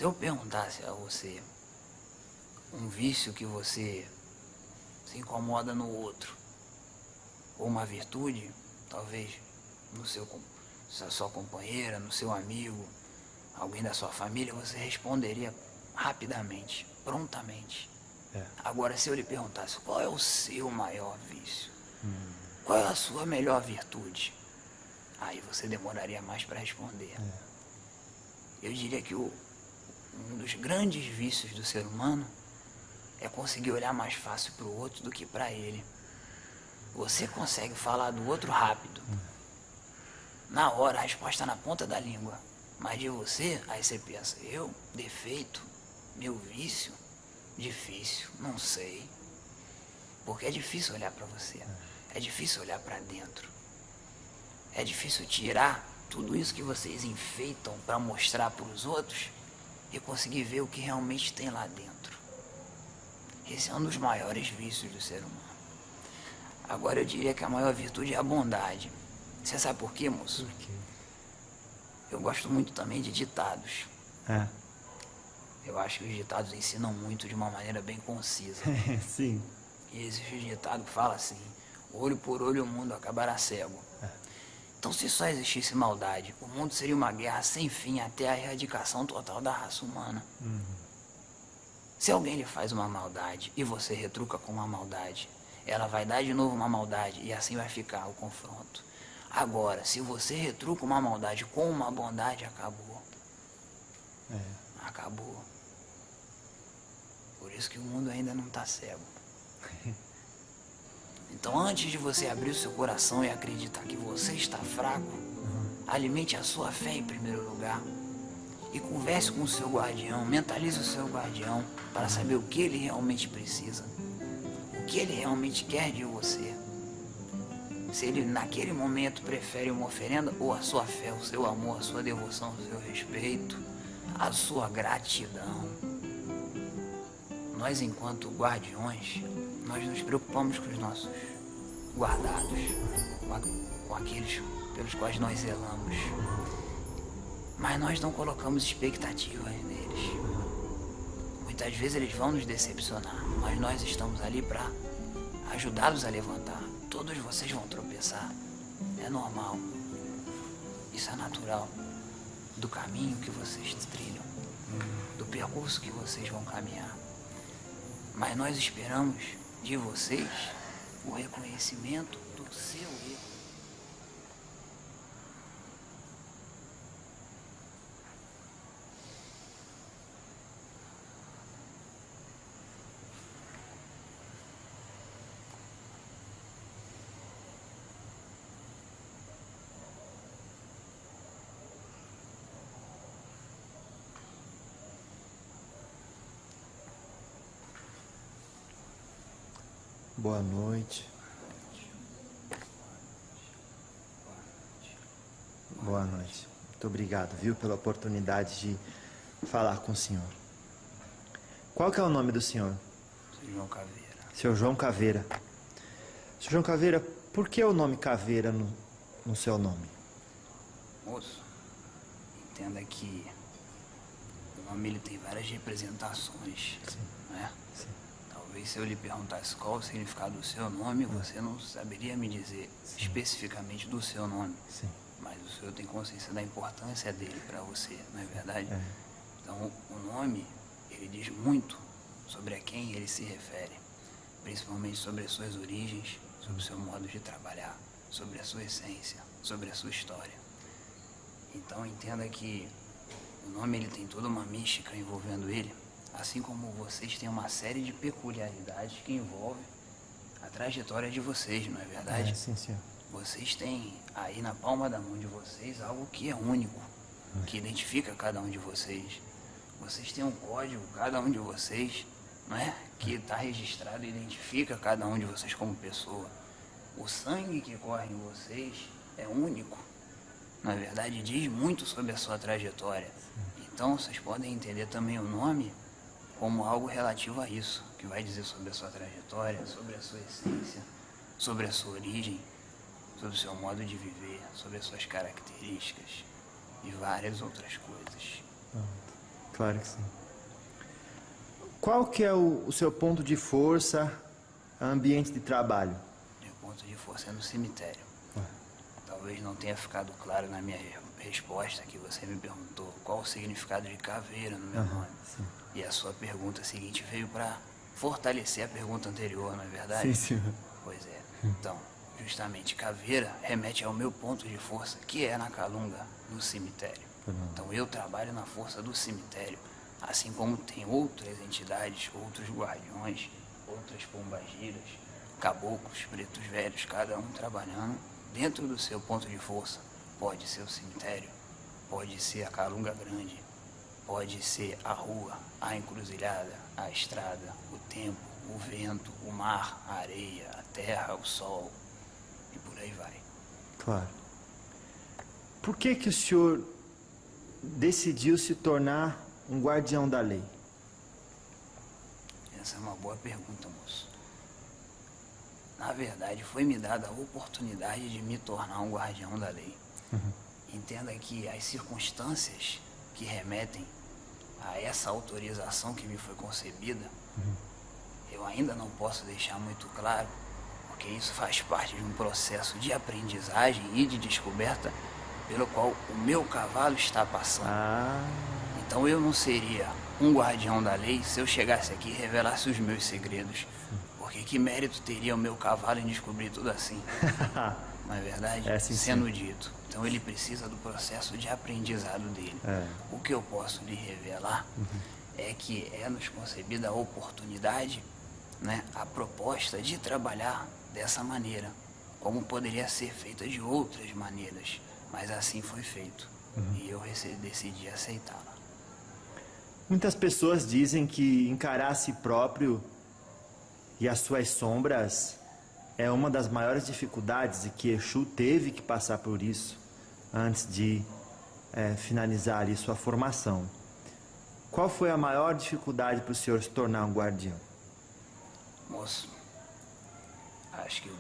Se eu perguntasse a você um vício que você se incomoda no outro, ou uma virtude, talvez no sua companheira, no seu amigo, alguém da sua família, você responderia rapidamente, prontamente. Agora, se eu lhe perguntasse qual é o seu maior vício, qual é a sua melhor virtude, aí você demoraria mais para responder. Eu diria que um dos grandes vícios do ser humano é conseguir olhar mais fácil para o outro do que para ele. Você consegue falar do outro rápido. Na hora, a resposta na ponta da língua. Mas de você, aí você pensa, eu, defeito, meu vício, difícil, não sei. Porque é difícil olhar para você. É difícil olhar para dentro. É difícil tirar tudo isso que vocês enfeitam para mostrar para os outros e conseguir ver o que realmente tem lá dentro. Esse é um dos maiores vícios do ser humano. Agora eu diria que a maior virtude é a bondade. Você sabe por quê, moço? Por quê? Eu gosto muito também de ditados. Eu acho que os ditados ensinam muito de uma maneira bem concisa. Sim. E existe um ditado que fala assim: olho por olho o mundo acabará cego. Então, se só existisse maldade, o mundo seria uma guerra sem fim até a erradicação total da raça humana. Se alguém lhe faz uma maldade e você retruca com uma maldade, ela vai dar de novo uma maldade e assim vai ficar o confronto. Agora, se você retruca uma maldade com uma bondade, acabou. Acabou. Por isso que o mundo ainda não está cego. Então, antes de você abrir o seu coração e acreditar que você está fraco, alimente a sua fé em primeiro lugar. E converse com o seu guardião, mentalize o seu guardião para saber o que ele realmente precisa. O que ele realmente quer de você. Se ele naquele momento prefere uma oferenda ou a sua fé, o seu amor, a sua devoção, o seu respeito, a sua gratidão. Nós, enquanto guardiões, nós nos preocupamos com os nossos guardados, com aqueles pelos quais nós zelamos. Mas nós não colocamos expectativas neles. Muitas vezes eles vão nos decepcionar, mas nós estamos ali para ajudá-los a levantar. Todos vocês vão tropeçar. É normal. Isso é natural. Do caminho que vocês trilham, do percurso que vocês vão caminhar. Mas nós esperamos de vocês o reconhecimento do seu erro. Boa noite. Boa noite. Muito obrigado, viu, pela oportunidade de falar com o senhor. Qual que é o nome do senhor? Seu João Caveira. Seu João Caveira. Seu João Caveira, por que o nome Caveira no seu nome? Moço, entenda que o nome ele tem várias representações, né? Sim. Talvez se eu lhe perguntasse qual o significado do seu nome, você não saberia me dizer especificamente do seu nome. Sim. Mas o senhor tem consciência da importância dele para você, não é verdade? Então, o nome, ele diz muito sobre a quem ele se refere. Principalmente sobre as suas origens, sobre o seu modo de trabalhar, sobre a sua essência, sobre a sua história. Então, entenda que o nome ele tem toda uma mística envolvendo ele. Assim como vocês têm uma série de peculiaridades que envolvem a trajetória de vocês, não é verdade? Sim, senhor. Vocês têm aí na palma da mão de vocês algo que é único, que identifica cada um de vocês. Vocês têm um código, cada um de vocês, não é? Que está registrado e identifica cada um de vocês como pessoa. O sangue que corre em vocês é único, na verdade diz muito sobre a sua trajetória. Então vocês podem entender também o nome como algo relativo a isso, que vai dizer sobre a sua trajetória, sobre a sua essência, sobre a sua origem, sobre o seu modo de viver, sobre as suas características e várias outras coisas. Claro que sim. Qual que é o seu ponto de força, ambiente de trabalho? Meu ponto de força é no cemitério. Talvez não tenha ficado claro na minha resposta que você me perguntou qual o significado de caveira no meu nome. Sim. E a sua pergunta seguinte veio para fortalecer a pergunta anterior, não é verdade? Sim, senhor. Pois é. Então, justamente caveira remete ao meu ponto de força, que é na Calunga, no cemitério. Então eu trabalho na força do cemitério, assim como tem outras entidades, outros guardiões, outras pombagiras, caboclos, pretos velhos, cada um trabalhando dentro do seu ponto de força. Pode ser o cemitério, pode ser a Calunga Grande, pode ser a rua, a encruzilhada, a estrada, o tempo, o vento, o mar, a areia, a terra, o sol e por aí vai. Claro. Por que que o senhor decidiu se tornar um guardião da lei? Essa é uma boa pergunta, moço. Na verdade, foi me dada a oportunidade de me tornar um guardião da lei. Entenda que as circunstâncias que remetem a essa autorização que me foi concebida, eu ainda não posso deixar muito claro, porque isso faz parte de um processo de aprendizagem e de descoberta pelo qual o meu cavalo está passando. Então eu não seria um guardião da lei se eu chegasse aqui e revelasse os meus segredos. Porque que mérito teria o meu cavalo em descobrir tudo assim? Não é verdade? É, sim, sendo sim. dito. Então ele precisa do processo de aprendizado dele. O que eu posso lhe revelar é que é nos concebida a oportunidade, né, a proposta de trabalhar dessa maneira, como poderia ser feita de outras maneiras, mas assim foi feito. E eu decidi aceitá-la. Muitas pessoas dizem que encarar a si próprio e as suas sombras é uma das maiores dificuldades e que Exu teve que passar por isso antes de finalizar ali sua formação. Qual foi a maior dificuldade para o senhor se tornar um guardião? Moço, acho que a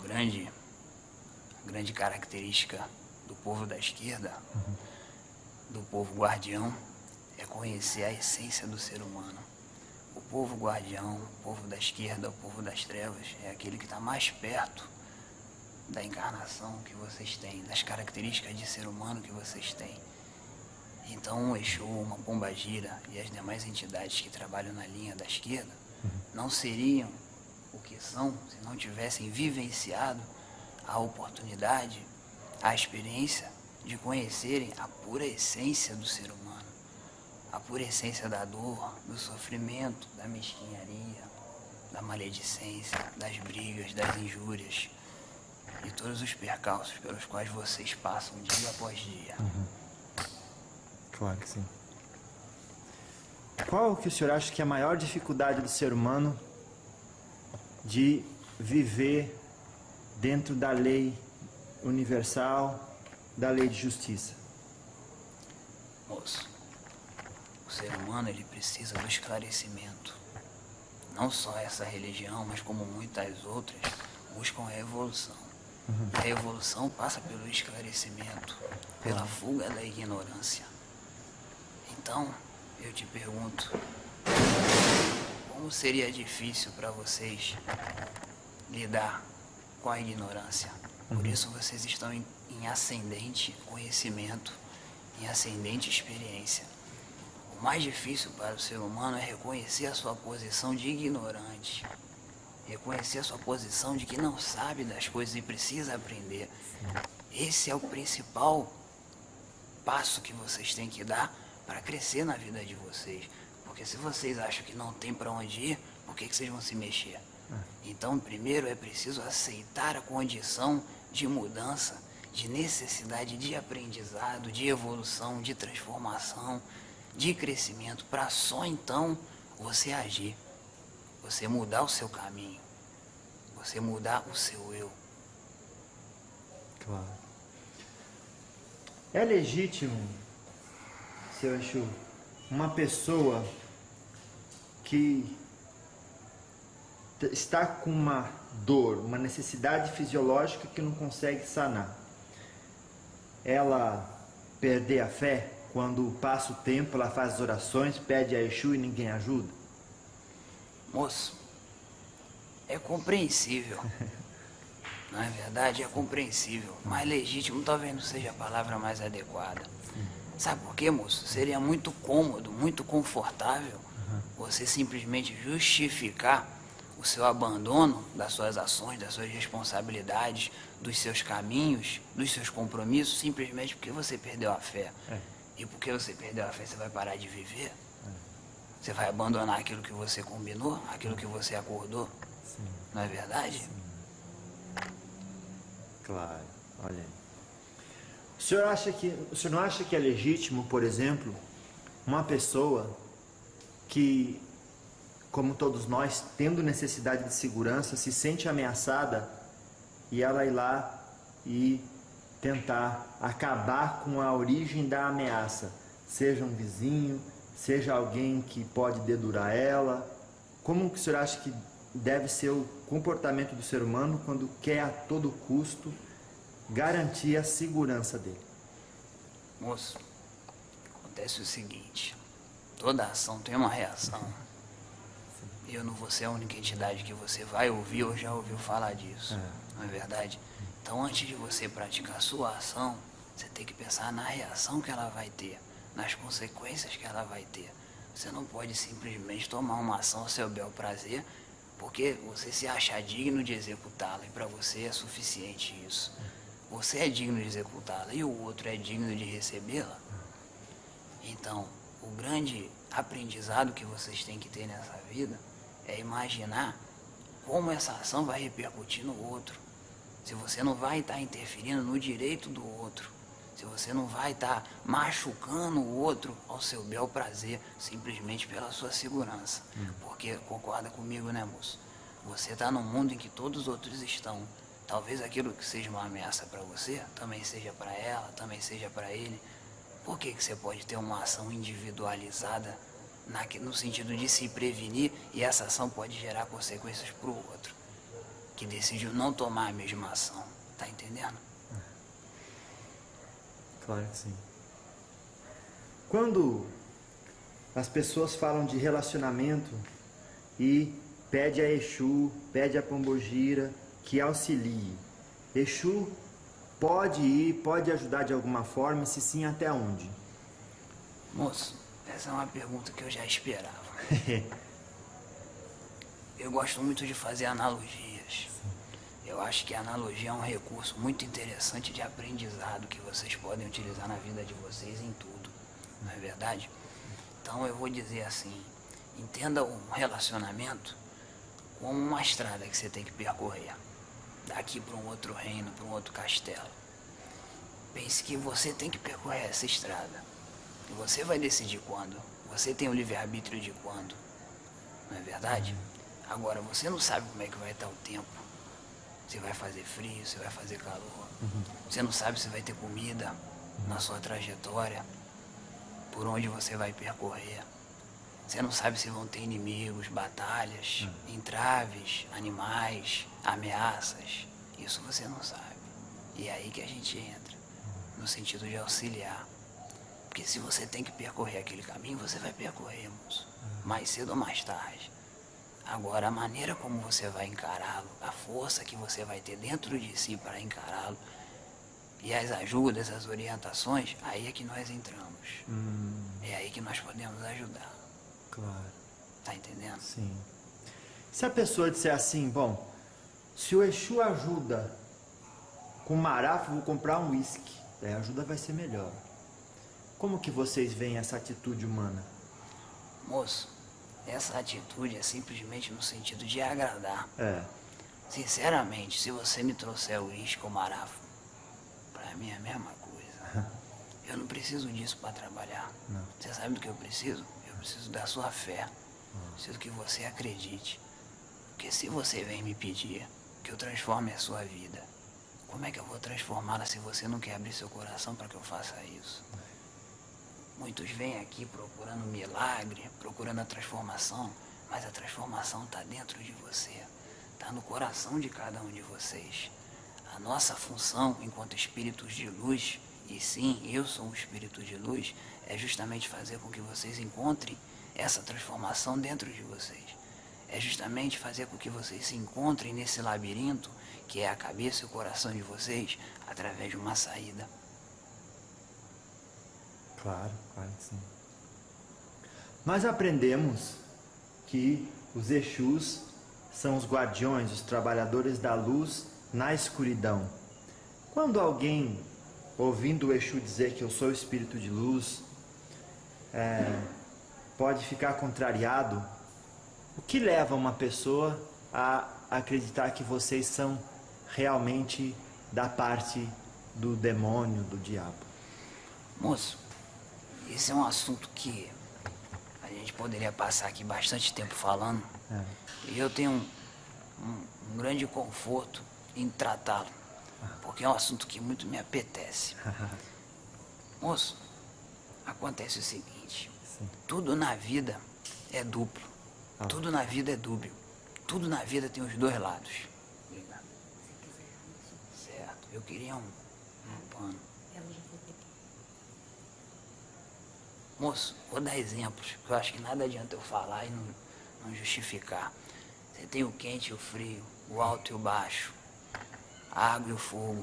grande característica do povo da esquerda, do povo guardião, é conhecer a essência do ser humano. O povo guardião, o povo da esquerda, o povo das trevas, é aquele que está mais perto da encarnação que vocês têm, das características de ser humano que vocês têm. Então, o Exu, uma pombagira e as demais entidades que trabalham na linha da esquerda não seriam o que são se não tivessem vivenciado a oportunidade, a experiência de conhecerem a pura essência do ser humano. A pura essência da dor, do sofrimento, da mesquinharia, da maledicência, das brigas, das injúrias e todos os percalços pelos quais vocês passam dia após dia. Claro que sim. Qual que o senhor acha que é a maior dificuldade do ser humano de viver dentro da lei universal, da lei de justiça? Moço, o ser humano ele precisa do esclarecimento. Não só essa religião, mas como muitas outras, buscam a evolução. E a evolução passa pelo esclarecimento, pela fuga da ignorância. Então, eu te pergunto, como seria difícil para vocês lidar com a ignorância? Por isso vocês estão em ascendente conhecimento, em ascendente experiência. O mais difícil para o ser humano é reconhecer a sua posição de ignorante. Reconhecer a sua posição de que não sabe das coisas e precisa aprender. Esse é o principal passo que vocês têm que dar para crescer na vida de vocês. Porque se vocês acham que não tem para onde ir, por que vocês vão se mexer? Então, primeiro é preciso aceitar a condição de mudança, de necessidade de aprendizado, de evolução, de transformação, de crescimento, para só então você agir, você mudar o seu caminho, você mudar o seu eu. Claro. É legítimo, seu Exu, uma pessoa que está com uma dor, uma necessidade fisiológica que não consegue sanar, ela perder a fé? quando passa o tempo, ela faz as orações, pede a Exu e ninguém ajuda? Moço, é compreensível. Não é verdade? É compreensível. Mas legítimo talvez não seja a palavra mais adequada. Sabe por quê, moço? Seria muito cômodo, muito confortável você simplesmente justificar o seu abandono das suas ações, das suas responsabilidades, dos seus caminhos, dos seus compromissos, simplesmente porque você perdeu a fé. E porque você perdeu a fé, você vai parar de viver? Você vai abandonar aquilo que você combinou, aquilo que você acordou? Sim. Não é verdade? Sim. Claro, olha aí. O senhor não acha que é legítimo, por exemplo, uma pessoa que, como todos nós, tendo necessidade de segurança, se sente ameaçada e ela ir lá e tentar acabar com a origem da ameaça, seja um vizinho, seja alguém que pode dedurar ela? Como que o senhor acha que deve ser o comportamento do ser humano quando quer a todo custo garantir a segurança dele? Moço, acontece o seguinte, toda ação tem uma reação. E eu não vou ser a única entidade que você vai ouvir ou já ouviu falar disso, não é verdade? Então, antes de você praticar a sua ação, você tem que pensar na reação que ela vai ter, nas consequências que ela vai ter. Você não pode simplesmente tomar uma ação ao seu bel prazer, porque você se acha digno de executá-la, e para você é suficiente isso. Você é digno de executá-la e o outro é digno de recebê-la. Então, o grande aprendizado que vocês têm que ter nessa vida é imaginar como essa ação vai repercutir no outro. Se você não vai estar interferindo no direito do outro, se você não vai estar machucando o outro ao seu bel prazer, simplesmente pela sua segurança. Porque, concorda comigo, né, moço? Você está num mundo em que todos os outros estão. Talvez aquilo que seja uma ameaça para você, também seja para ela, também seja para ele. Por que você pode ter uma ação individualizada no sentido de se prevenir e essa ação pode gerar consequências para o outro, que decidiu não tomar a mesma ação? Tá entendendo? Claro que sim. Quando as pessoas falam de relacionamento e pede a Exu, pede a Pombogira que auxilie, Exu pode ir, pode ajudar de alguma forma, e se sim, até onde? Moço, essa é uma pergunta que eu já esperava. Eu gosto muito de fazer analogias. Eu acho que a analogia é um recurso muito interessante de aprendizado que vocês podem utilizar na vida de vocês em tudo, não é verdade? Então eu vou dizer assim, entenda um relacionamento como uma estrada que você tem que percorrer, daqui para um outro reino, para um outro castelo. Pense que você tem que percorrer essa estrada, e você vai decidir quando, você tem o livre-arbítrio de quando, não é verdade? Agora, você não sabe como é que vai estar o tempo. Se vai fazer frio, se vai fazer calor. Você não sabe se vai ter comida na sua trajetória, por onde você vai percorrer. Você não sabe se vão ter inimigos, batalhas, entraves, animais, ameaças. Isso você não sabe. E é aí que a gente entra, no sentido de auxiliar. Porque se você tem que percorrer aquele caminho, você vai percorrer, moço, mais cedo ou mais tarde. Agora, a maneira como você vai encará-lo, a força que você vai ter dentro de si para encará-lo, e as ajudas, as orientações, aí é que nós entramos. É aí que nós podemos ajudar. Claro. Tá entendendo? Sim. Se a pessoa disser assim, bom, se o Exu ajuda com Marafo, vou comprar um uísque, a ajuda vai ser melhor. Como que vocês veem essa atitude humana? Moço, essa atitude é simplesmente no sentido de agradar. É. Sinceramente, se você me trouxer o uísque ou marafo, pra mim é a mesma coisa. Eu não preciso disso para trabalhar. Não. Você sabe do que eu preciso? Eu preciso da sua fé. Preciso que você acredite. Porque se você vem me pedir que eu transforme a sua vida, como é que eu vou transformá-la se você não quer abrir seu coração para que eu faça isso? Muitos vêm aqui procurando milagre, procurando a transformação, mas a transformação está dentro de você, está no coração de cada um de vocês. A nossa função, enquanto espíritos de luz e sim, eu sou um espírito de luz, é justamente fazer com que vocês encontrem essa transformação dentro de vocês. É justamente fazer com que vocês se encontrem nesse labirinto, que é a cabeça e o coração de vocês, através de uma saída. Claro, claro que sim. Nós aprendemos que os Exus são os guardiões, os trabalhadores da luz na escuridão. Quando alguém, ouvindo o Exu dizer que eu sou o espírito de luz, pode ficar contrariado, o que leva uma pessoa a acreditar que vocês são realmente da parte do demônio, do diabo? Moço, esse é um assunto que a gente poderia passar aqui bastante tempo falando. E eu tenho um grande conforto em tratá-lo, porque é um assunto que muito me apetece. Moço, acontece o seguinte: tudo na vida é duplo, tudo na vida é dúbio, tudo na vida tem os dois lados. Certo, eu queria um pano. Moço, vou dar exemplos, porque eu acho que nada adianta eu falar e não justificar. Você tem o quente e o frio, o alto e o baixo, a água e o fogo,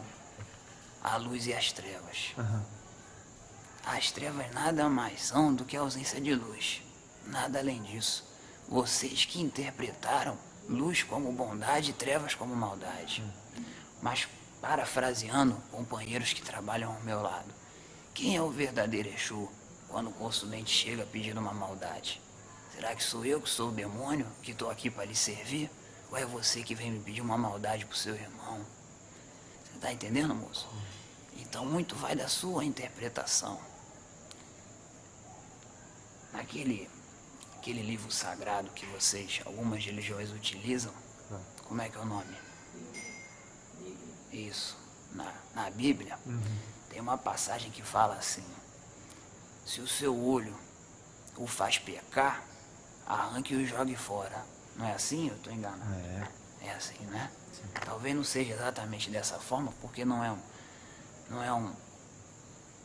a luz e as trevas. As trevas nada mais são do que a ausência de luz, nada além disso. Vocês que interpretaram luz como bondade e trevas como maldade. Mas, parafraseando companheiros que trabalham ao meu lado, quem é o verdadeiro Exu quando o consulente chega pedindo uma maldade? Será que sou eu que sou o demônio, que estou aqui para lhe servir? Ou é você que vem me pedir uma maldade pro seu irmão? Você está entendendo, moço? Então muito vai da sua interpretação. Aquele livro sagrado que vocês, algumas religiões utilizam, como é que é o nome? Isso, na Bíblia, tem uma passagem que fala assim: se o seu olho o faz pecar, arranque e o jogue fora. Não é assim? Eu estou enganado. É assim, né? Sim. Talvez não seja exatamente dessa forma, porque não é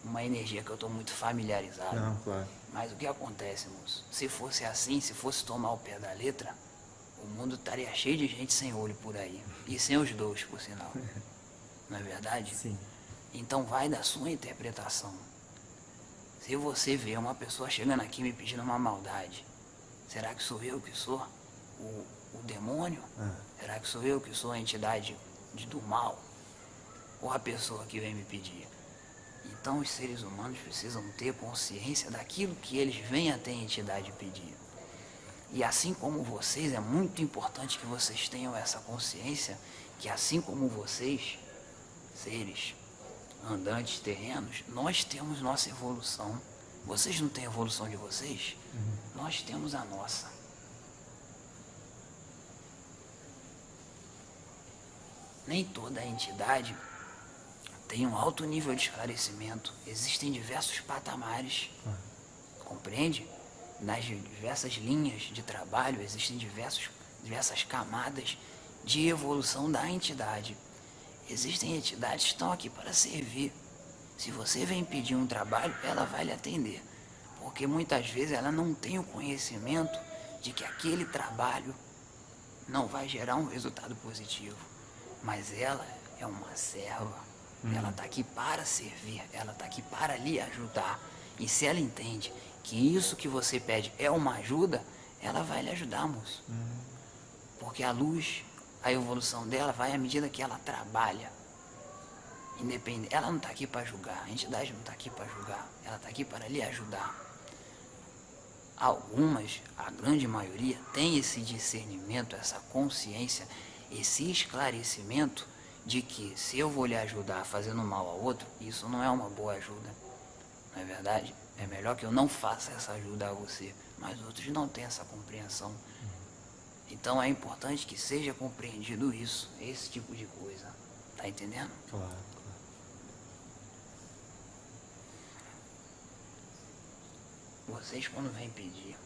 uma energia que eu estou muito familiarizado. Não, claro. Mas o que acontece, moço? Se fosse assim, se fosse tomar o pé da letra, o mundo estaria cheio de gente sem olho por aí. E sem os dois, por sinal. Não é verdade? Sim. Então vai da sua interpretação. Se você vê uma pessoa chegando aqui me pedindo uma maldade, será que sou eu que sou o demônio? Será que sou eu que sou a entidade do mal? Ou a pessoa que vem me pedir? Então os seres humanos precisam ter consciência daquilo que eles vêm a ter entidade pedir. E assim como vocês, é muito importante que vocês tenham essa consciência, que assim como vocês, seres andantes terrenos, nós temos nossa evolução. Vocês não têm a evolução de vocês? Nós temos a nossa. Nem toda entidade tem um alto nível de esclarecimento. Existem diversos patamares, compreende? Nas diversas linhas de trabalho existem diversas camadas de evolução da entidade. Existem entidades que estão aqui para servir. Se você vem pedir um trabalho, ela vai lhe atender, porque muitas vezes ela não tem o conhecimento de que aquele trabalho não vai gerar um resultado positivo. Mas ela é uma serva. Ela está aqui para servir, ela está aqui para lhe ajudar. E se ela entende que isso que você pede é uma ajuda, ela vai lhe ajudar, moço. Porque a luz, a evolução dela vai à medida que ela trabalha. Independente, ela não está aqui para julgar, a entidade não está aqui para julgar, ela está aqui para lhe ajudar. Algumas, a grande maioria, tem esse discernimento, essa consciência, esse esclarecimento de que se eu vou lhe ajudar fazendo mal ao outro, isso não é uma boa ajuda. Não é verdade? É melhor que eu não faça essa ajuda a você, mas outros não têm essa compreensão. Então é importante que seja compreendido isso, esse tipo de coisa. Tá entendendo? Claro. Vocês, quando vêm pedir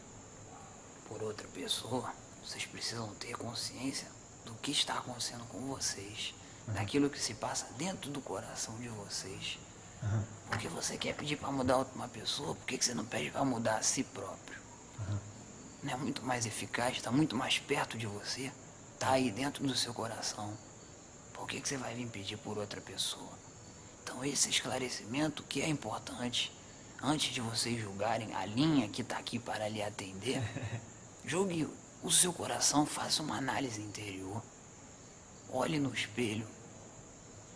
por outra pessoa, vocês precisam ter consciência do que está acontecendo com vocês, daquilo que se passa dentro do coração de vocês. Porque você quer pedir para mudar uma pessoa, por que você não pede para mudar a si próprio? Não é muito mais eficaz, está muito mais perto de você, está aí dentro do seu coração. Por que você vai vir pedir por outra pessoa? Então esse esclarecimento que é importante, antes de vocês julgarem a linha que está aqui para lhe atender, julgue o seu coração, faça uma análise interior. Olhe no espelho,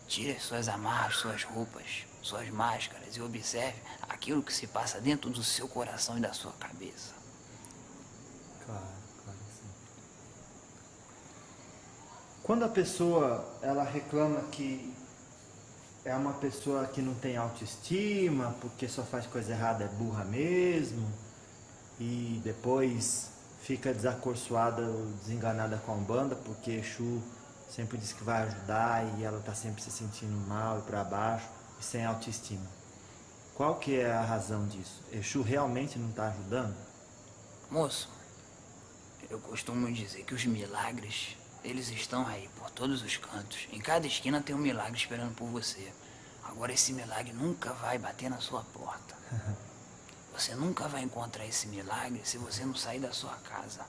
tire as suas amarras, suas roupas, suas máscaras e observe aquilo que se passa dentro do seu coração e da sua cabeça. Claro, claro, sim. Quando a pessoa ela reclama que é uma pessoa que não tem autoestima, porque só faz coisa errada, é burra mesmo, e depois fica desacorçoada ou desenganada com a Umbanda, porque Exu sempre diz que vai ajudar e ela está sempre se sentindo mal e para baixo e sem autoestima. Qual que é a razão disso? Exu realmente não está ajudando? Moço, eu costumo dizer que os milagres, eles estão aí por todos os cantos. Em cada esquina tem um milagre esperando por você. Agora esse milagre nunca vai bater na sua porta. Você nunca vai encontrar esse milagre se você não sair da sua casa.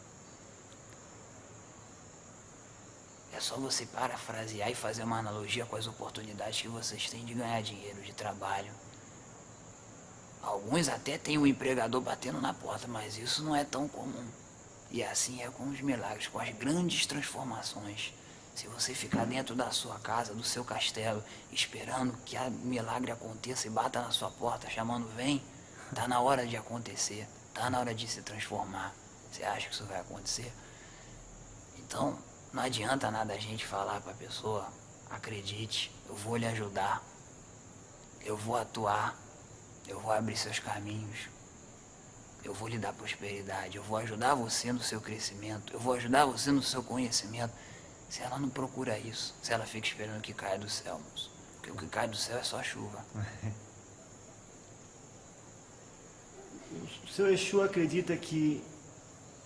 É só você parafrasear e fazer uma analogia com as oportunidades que vocês têm de ganhar dinheiro, de trabalho. Alguns até têm um empregador batendo na porta, mas isso não é tão comum. E assim é com os milagres, com as grandes transformações. Se você ficar dentro da sua casa, do seu castelo, esperando que o milagre aconteça e bata na sua porta, chamando vem, tá na hora de acontecer, tá na hora de se transformar. Você acha que isso vai acontecer? Então, não adianta nada a gente falar para a pessoa, acredite, eu vou lhe ajudar, eu vou atuar, eu vou abrir seus caminhos, eu vou lhe dar prosperidade, eu vou ajudar você no seu crescimento, eu vou ajudar você no seu conhecimento. Se ela não procura isso, se ela fica esperando que caia do céu, moço, porque o que cai do céu é só chuva. O seu Exu acredita que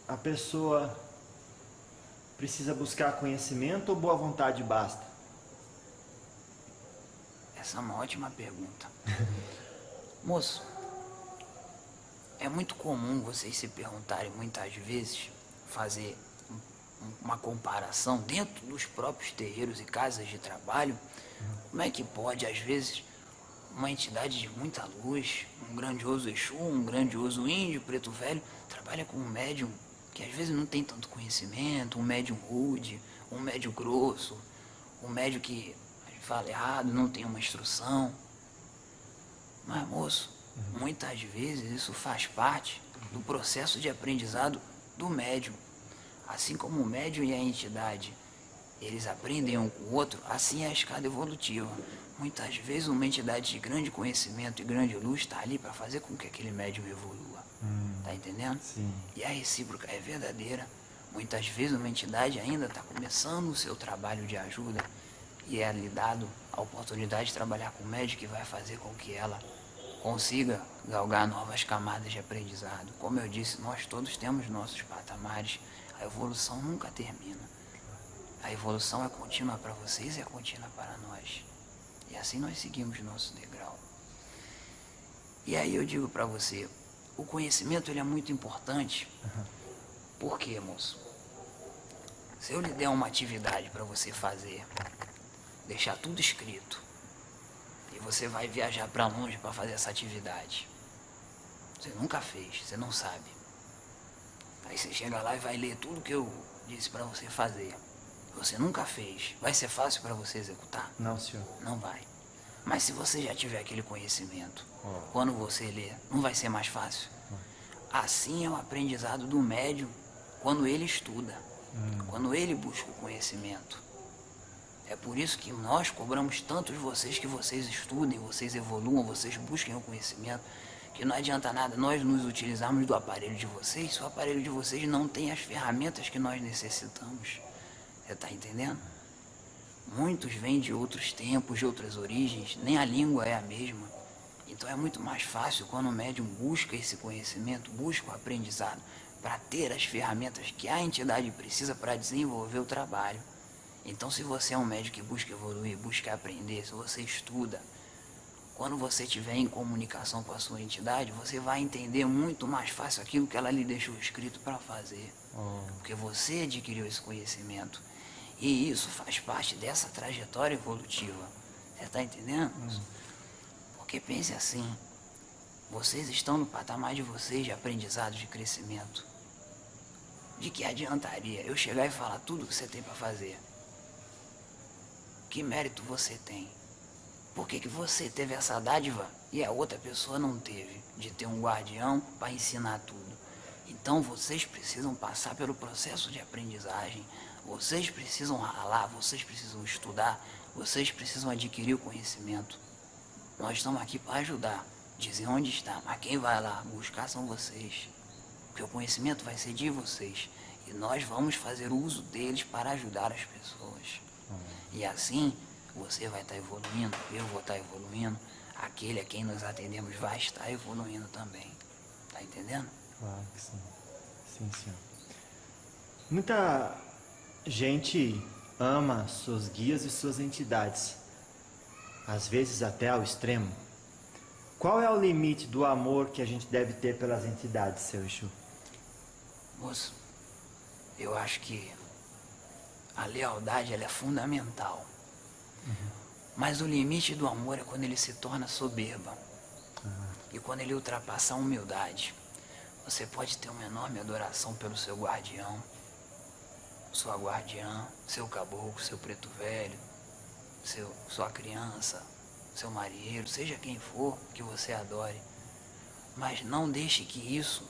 a pessoa precisa buscar conhecimento ou boa vontade basta? Essa é uma ótima pergunta. Moço, é muito comum vocês se perguntarem muitas vezes, fazer uma comparação dentro dos próprios terreiros e casas de trabalho, como é que pode, às vezes, uma entidade de muita luz, um grandioso Exu, um grandioso índio, preto velho, trabalha com um médium que às vezes não tem tanto conhecimento, um médium rude, um médium grosso, um médium que fala errado, não tem uma instrução. Mas, moço, muitas vezes isso faz parte do processo de aprendizado do médium. Assim como o médium e a entidade, eles aprendem um com o outro, assim é a escada evolutiva. Muitas vezes uma entidade de grande conhecimento e grande luz está ali para fazer com que aquele médium evolua. Tá entendendo? Sim. E a recíproca é verdadeira. Muitas vezes uma entidade ainda está começando o seu trabalho de ajuda e é lhe dado a oportunidade de trabalhar com o médium que vai fazer com que ela consiga galgar novas camadas de aprendizado. Como eu disse, nós todos temos nossos patamares. A evolução nunca termina. A evolução é contínua para vocês e é contínua para nós. E assim nós seguimos nosso degrau. E aí eu digo para você, o conhecimento ele é muito importante. Por quê, moço? Se eu lhe der uma atividade para você fazer, deixar tudo escrito, e você vai viajar para longe para fazer essa atividade, você nunca fez, você não sabe. Aí você chega lá e vai ler tudo que eu disse para você fazer. Você nunca fez. Vai ser fácil para você executar? Não, senhor. Não vai. Mas se você já tiver aquele conhecimento, quando você lê, não vai ser mais fácil? Assim é o aprendizado do médium quando ele estuda, quando ele busca o conhecimento. É por isso que nós cobramos tanto de vocês que vocês estudem, vocês evoluam, vocês busquem o conhecimento. Que não adianta nada nós nos utilizarmos do aparelho de vocês se o aparelho de vocês não tem as ferramentas que nós necessitamos. Você está entendendo? Muitos vêm de outros tempos, de outras origens, nem a língua é a mesma. Então é muito mais fácil quando o médium busca esse conhecimento, busca o aprendizado, para ter as ferramentas que a entidade precisa para desenvolver o trabalho. Então se você é um médium que busca evoluir, busca aprender, se você estuda, Quando você estiver em comunicação com a sua entidade, você vai entender muito mais fácil aquilo que ela lhe deixou escrito para fazer. Porque você adquiriu esse conhecimento. E isso faz parte dessa trajetória evolutiva. Você está entendendo? Porque pense assim, vocês estão no patamar de vocês de aprendizado, de crescimento. De que adiantaria eu chegar e falar tudo o que você tem para fazer? Que mérito você tem? Por que você teve essa dádiva e a outra pessoa não teve? De ter um guardião para ensinar tudo. Então vocês precisam passar pelo processo de aprendizagem. Vocês precisam ralar, vocês precisam estudar, vocês precisam adquirir o conhecimento. Nós estamos aqui para ajudar, dizer onde está, mas quem vai lá buscar são vocês. Porque o conhecimento vai ser de vocês. E nós vamos fazer uso deles para ajudar as pessoas. E assim, você vai estar evoluindo, eu vou estar evoluindo, aquele a quem nós atendemos vai estar evoluindo também. Tá entendendo? Claro que sim. Sim, senhor. Muita gente ama seus guias e suas entidades, às vezes até ao extremo. Qual é o limite do amor que a gente deve ter pelas entidades, seu Exu? Moço, eu acho que a lealdade ela é fundamental. Mas o limite do amor é quando ele se torna soberba. E quando ele ultrapassa a humildade. Você pode ter uma enorme adoração pelo seu guardião, sua guardiã, seu caboclo, seu preto velho, sua criança, seu marinheiro, seja quem for que você adore. Mas não deixe que isso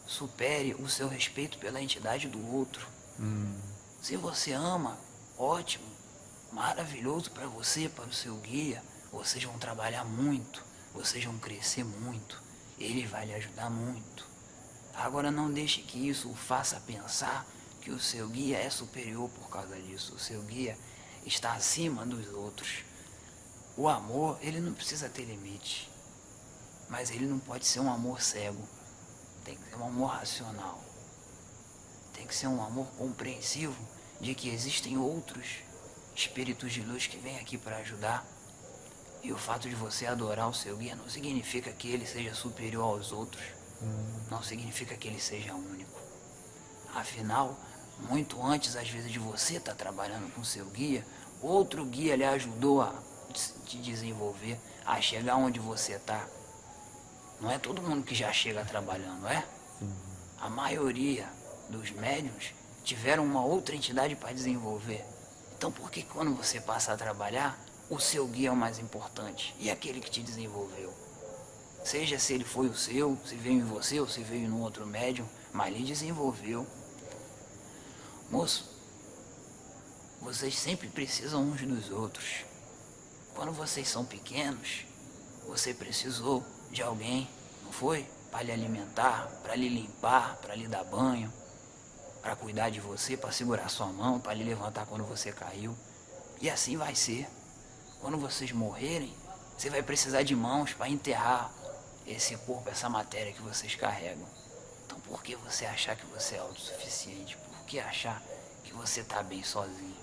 supere o seu respeito pela entidade do outro. Se você ama, ótimo, maravilhoso para você, para o seu guia. Vocês vão trabalhar muito, vocês vão crescer muito, ele vai lhe ajudar muito. Agora não deixe que isso o faça pensar que o seu guia é superior por causa disso. O seu guia está acima dos outros. O amor, ele não precisa ter limite, mas ele não pode ser um amor cego. Tem que ser um amor racional. Tem que ser um amor compreensivo de que existem outros espíritos de luz que vêm aqui para ajudar. E o fato de você adorar o seu guia não significa que ele seja superior aos outros. Não significa que ele seja único. Afinal, muito antes, às vezes, de você estar trabalhando com o seu guia, outro guia lhe ajudou a te desenvolver, a chegar onde você está. Não é todo mundo que já chega trabalhando, é? A maioria dos médiuns tiveram uma outra entidade para desenvolver. Então por que quando você passa a trabalhar, o seu guia é o mais importante? E aquele que te desenvolveu? Seja se ele foi o seu, se veio em você ou se veio no outro médium, mas lhe desenvolveu. Moço, vocês sempre precisam uns dos outros. Quando vocês são pequenos, você precisou de alguém, não foi? Para lhe alimentar, para lhe limpar, para lhe dar banho, para cuidar de você, para segurar sua mão, para lhe levantar quando você caiu. E assim vai ser. Quando vocês morrerem, você vai precisar de mãos para enterrar esse corpo, essa matéria que vocês carregam. Então por que você achar que você é autossuficiente? Por que achar que você está bem sozinho?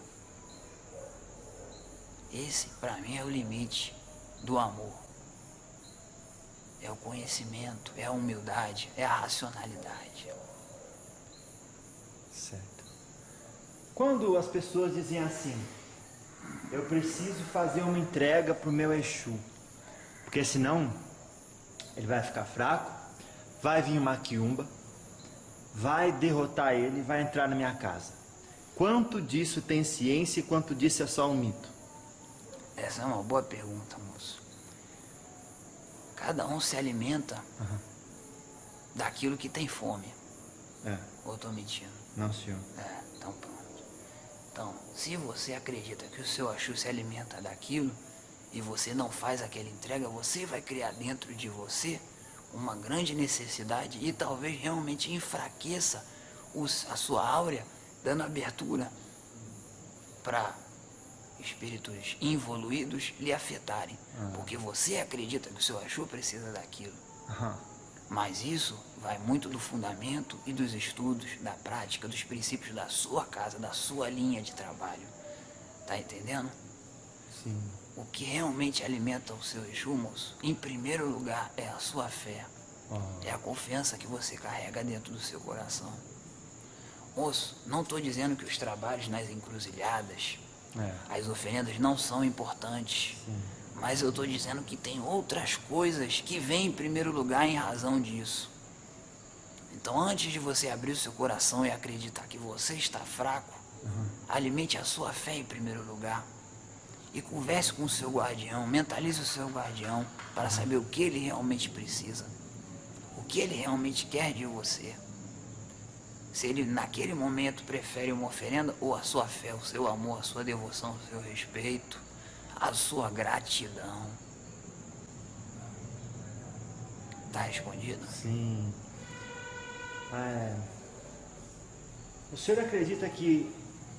Esse, para mim, é o limite do amor. É o conhecimento, é a humildade, é a racionalidade. Certo. Quando as pessoas dizem assim, eu preciso fazer uma entrega para o meu Exu, porque senão ele vai ficar fraco, vai vir uma quiumba, vai derrotar ele e vai entrar na minha casa. Quanto disso tem ciência e quanto disso é só um mito? Essa é uma boa pergunta, moço. Cada um se alimenta daquilo que tem fome. Ou estou mentindo? Não, senhor. Então pronto. Então, se você acredita que o seu Exu se alimenta daquilo e você não faz aquela entrega, você vai criar dentro de você uma grande necessidade e talvez realmente enfraqueça a sua áurea, dando abertura para espíritos involuídos lhe afetarem. Porque você acredita que o seu Exu precisa daquilo. Mas isso vai muito do fundamento e dos estudos, da prática, dos princípios da sua casa, da sua linha de trabalho. Tá entendendo? Sim. O que realmente alimenta o seu Exu, moço, em primeiro lugar, é a sua fé. É a confiança que você carrega dentro do seu coração. Moço, não estou dizendo que os trabalhos nas encruzilhadas, as oferendas não são importantes. Sim. Mas eu estou dizendo que tem outras coisas que vêm em primeiro lugar em razão disso. Então, antes de você abrir o seu coração e acreditar que você está fraco, alimente a sua fé em primeiro lugar. E converse com o seu guardião, mentalize o seu guardião para saber o que ele realmente precisa. O que ele realmente quer de você. Se ele naquele momento prefere uma oferenda ou a sua fé, o seu amor, a sua devoção, o seu respeito, a sua gratidão. Tá respondido? Sim. O senhor acredita que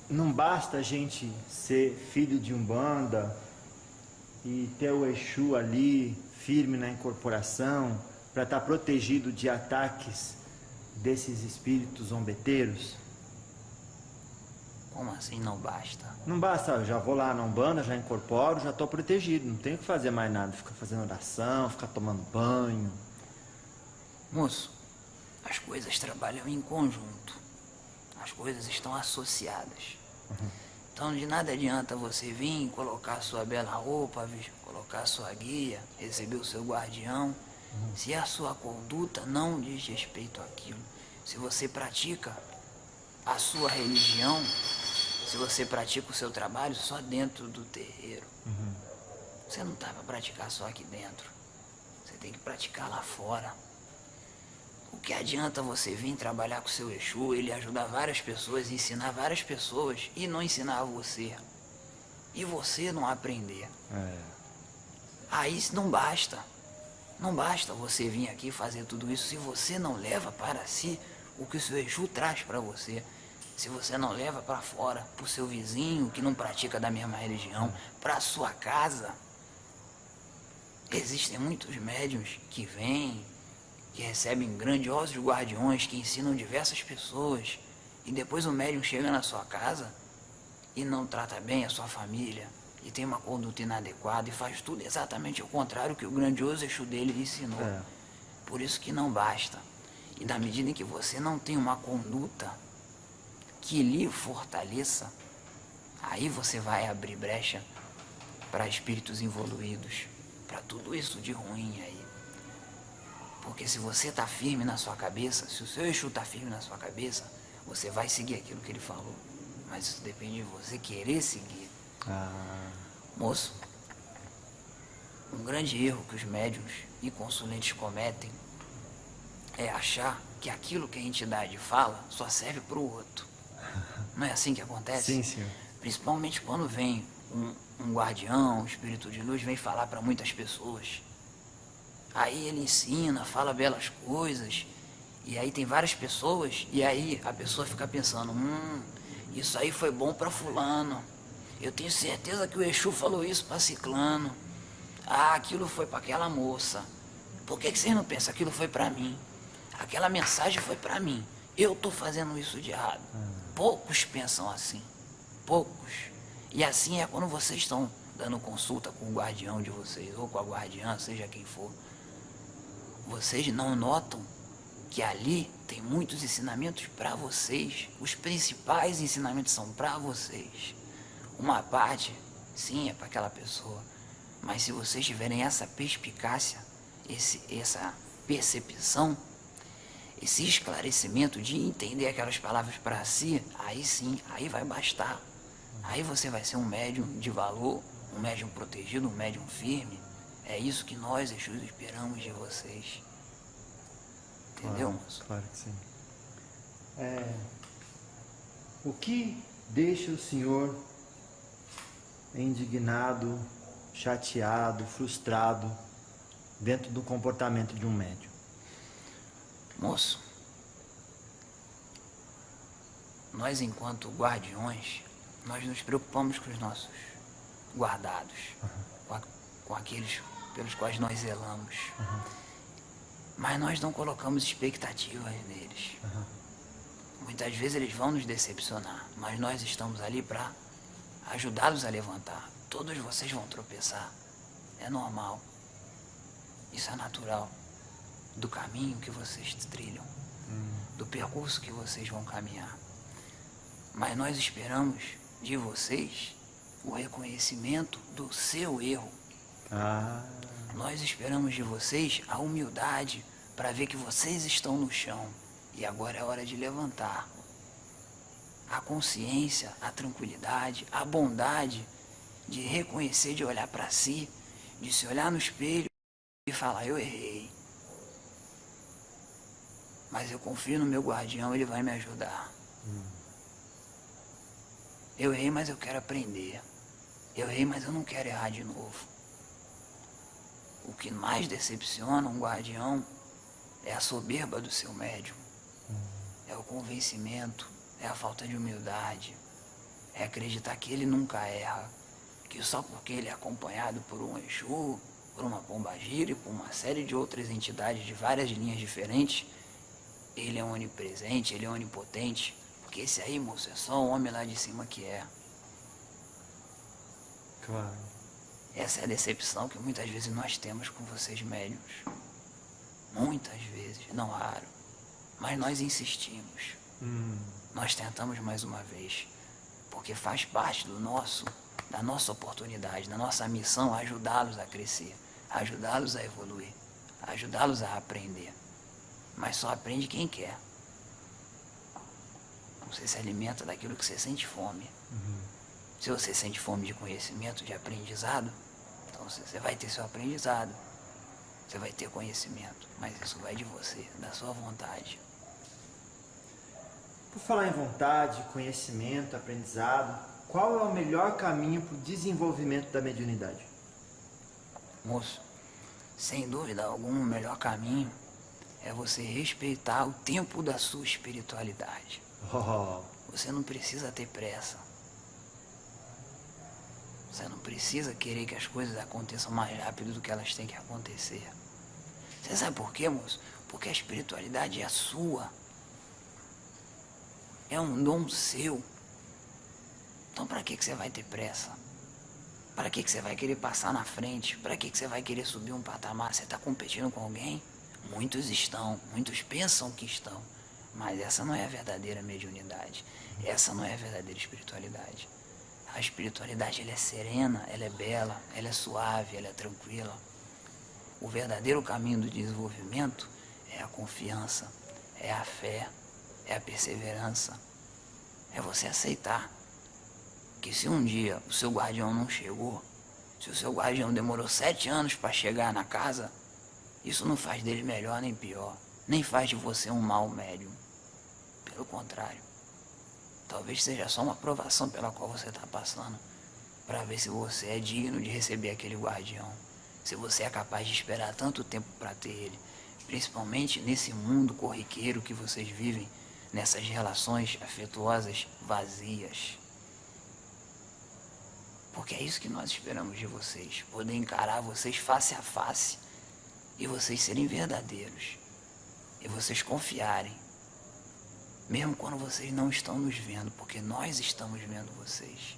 não basta a gente ser filho de Umbanda e ter o Exu ali firme na incorporação para estar protegido de ataques desses espíritos zombeteiros? Como assim não basta? Não basta, eu já vou lá na Umbanda, já incorporo, já estou protegido, não tenho que fazer mais nada, ficar fazendo oração, ficar tomando banho. Moço, as coisas trabalham em conjunto. As coisas estão associadas. Então de nada adianta você vir, colocar sua bela roupa, colocar sua guia, receber o seu guardião, se a sua conduta não diz respeito àquilo. Se você pratica a sua religião, se você pratica o seu trabalho só dentro do terreiro, você não está para praticar só aqui dentro. Você tem que praticar lá fora. O que adianta você vir trabalhar com o seu Exu, ele ajudar várias pessoas, ensinar várias pessoas e não ensinar você? E você não aprender? Aí isso não basta. Não basta você vir aqui fazer tudo isso se você não leva para si o que o seu Exu traz para você. Se você não leva para fora, para o seu vizinho que não pratica da mesma religião, para a sua casa. Existem muitos médiuns que vêm, que recebem grandiosos guardiões, que ensinam diversas pessoas, e depois o médium chega na sua casa e não trata bem a sua família, e tem uma conduta inadequada, e faz tudo exatamente o contrário que o grandioso Exu dele ensinou. Por isso que não basta. E na medida em que você não tem uma conduta que lhe fortaleça, aí você vai abrir brecha para espíritos evoluídos, para tudo isso de ruim aí. Porque se você está firme na sua cabeça, se o seu Exu está firme na sua cabeça, você vai seguir aquilo que ele falou. Mas isso depende de você querer seguir. Moço, um grande erro que os médiuns e consulentes cometem é achar que aquilo que a entidade fala só serve para o outro. Não é assim que acontece? Sim, senhor. Principalmente quando vem um guardião, um espírito de luz, vem falar para muitas pessoas. Aí ele ensina, fala belas coisas, e aí tem várias pessoas, e aí a pessoa fica pensando, isso aí foi bom para fulano, eu tenho certeza que o Exu falou isso para ciclano, aquilo foi para aquela moça, por que vocês não pensam aquilo foi para mim? Aquela mensagem foi para mim, eu estou fazendo isso de errado. Poucos pensam assim, poucos. E assim é quando vocês estão dando consulta com o guardião de vocês, ou com a guardiã, seja quem for. Vocês não notam que ali tem muitos ensinamentos para vocês. Os principais ensinamentos são para vocês. Uma parte, sim, é para aquela pessoa. Mas se vocês tiverem essa perspicácia, essa percepção, esse esclarecimento de entender aquelas palavras para si, aí sim, aí vai bastar. Aí você vai ser um médium de valor, um médium protegido, um médium firme. É isso que nós, Exus, esperamos de vocês. Entendeu, moço? Claro que sim. O que deixa o senhor indignado, chateado, frustrado dentro do comportamento de um médium? Moço, nós enquanto guardiões, nós nos preocupamos com os nossos guardados, com aqueles pelos quais nós zelamos. Mas nós não colocamos expectativas neles. Muitas vezes eles vão nos decepcionar, mas nós estamos ali para ajudá-los a levantar, Todos vocês vão tropeçar. É normal. Isso é natural. Do caminho que vocês trilham. Do percurso que vocês vão caminhar. Mas nós esperamos de vocês o reconhecimento do seu erro. Nós esperamos de vocês a humildade para ver que vocês estão no chão e agora é hora de levantar. A consciência, a tranquilidade, a bondade de reconhecer, de olhar para si, de se olhar no espelho e falar: eu errei. Mas eu confio no meu guardião, ele vai me ajudar. Eu errei, mas eu quero aprender. Eu errei, mas eu não quero errar de novo. O que mais decepciona um guardião é a soberba do seu médium. É o convencimento, é a falta de humildade. É acreditar que ele nunca erra. Que só porque ele é acompanhado por um Exu, por uma pombagira e por uma série de outras entidades de várias linhas diferentes, ele é onipresente, ele é onipotente. Porque esse aí, moço, é só o homem lá de cima que é. Claro. Essa é a decepção que muitas vezes nós temos com vocês médiuns. Muitas vezes, não raro. Mas nós insistimos. Nós tentamos mais uma vez. Porque faz parte da nossa oportunidade, da nossa missão ajudá-los a crescer, ajudá-los a evoluir, ajudá-los a aprender. Mas só aprende quem quer. Você se alimenta daquilo que você sente fome. Se você sente fome de conhecimento, de aprendizado, então você vai ter seu aprendizado. Você vai ter conhecimento. Mas isso vai de você, da sua vontade. Por falar em vontade, conhecimento, aprendizado, qual é o melhor caminho para o desenvolvimento da mediunidade? Moço, sem dúvida alguma, o melhor caminho é você respeitar o tempo da sua espiritualidade. Você não precisa ter pressa. Você não precisa querer que as coisas aconteçam mais rápido do que elas têm que acontecer. Você sabe por quê, moço? Porque a espiritualidade é sua. É um dom seu. Então para que você vai ter pressa? Para que você vai querer passar na frente? Para que você vai querer subir um patamar? Você está competindo com alguém? Muitos estão, muitos pensam que estão. Mas essa não é a verdadeira mediunidade. Essa não é a verdadeira espiritualidade. A espiritualidade, ela é serena, ela é bela, ela é suave, ela é tranquila. O verdadeiro caminho do desenvolvimento é a confiança, é a fé, é a perseverança. É você aceitar que se um dia o seu guardião não chegou, se o seu guardião demorou 7 anos para chegar na casa, isso não faz dele melhor nem pior, nem faz de você um mau médium. Pelo contrário, talvez seja só uma provação pela qual você está passando, para ver se você é digno de receber aquele guardião, se você é capaz de esperar tanto tempo para ter ele, principalmente nesse mundo corriqueiro que vocês vivem, nessas relações afetuosas vazias. Porque é isso que nós esperamos de vocês, poder encarar vocês face a face e vocês serem verdadeiros e vocês confiarem, mesmo quando vocês não estão nos vendo, porque nós estamos vendo vocês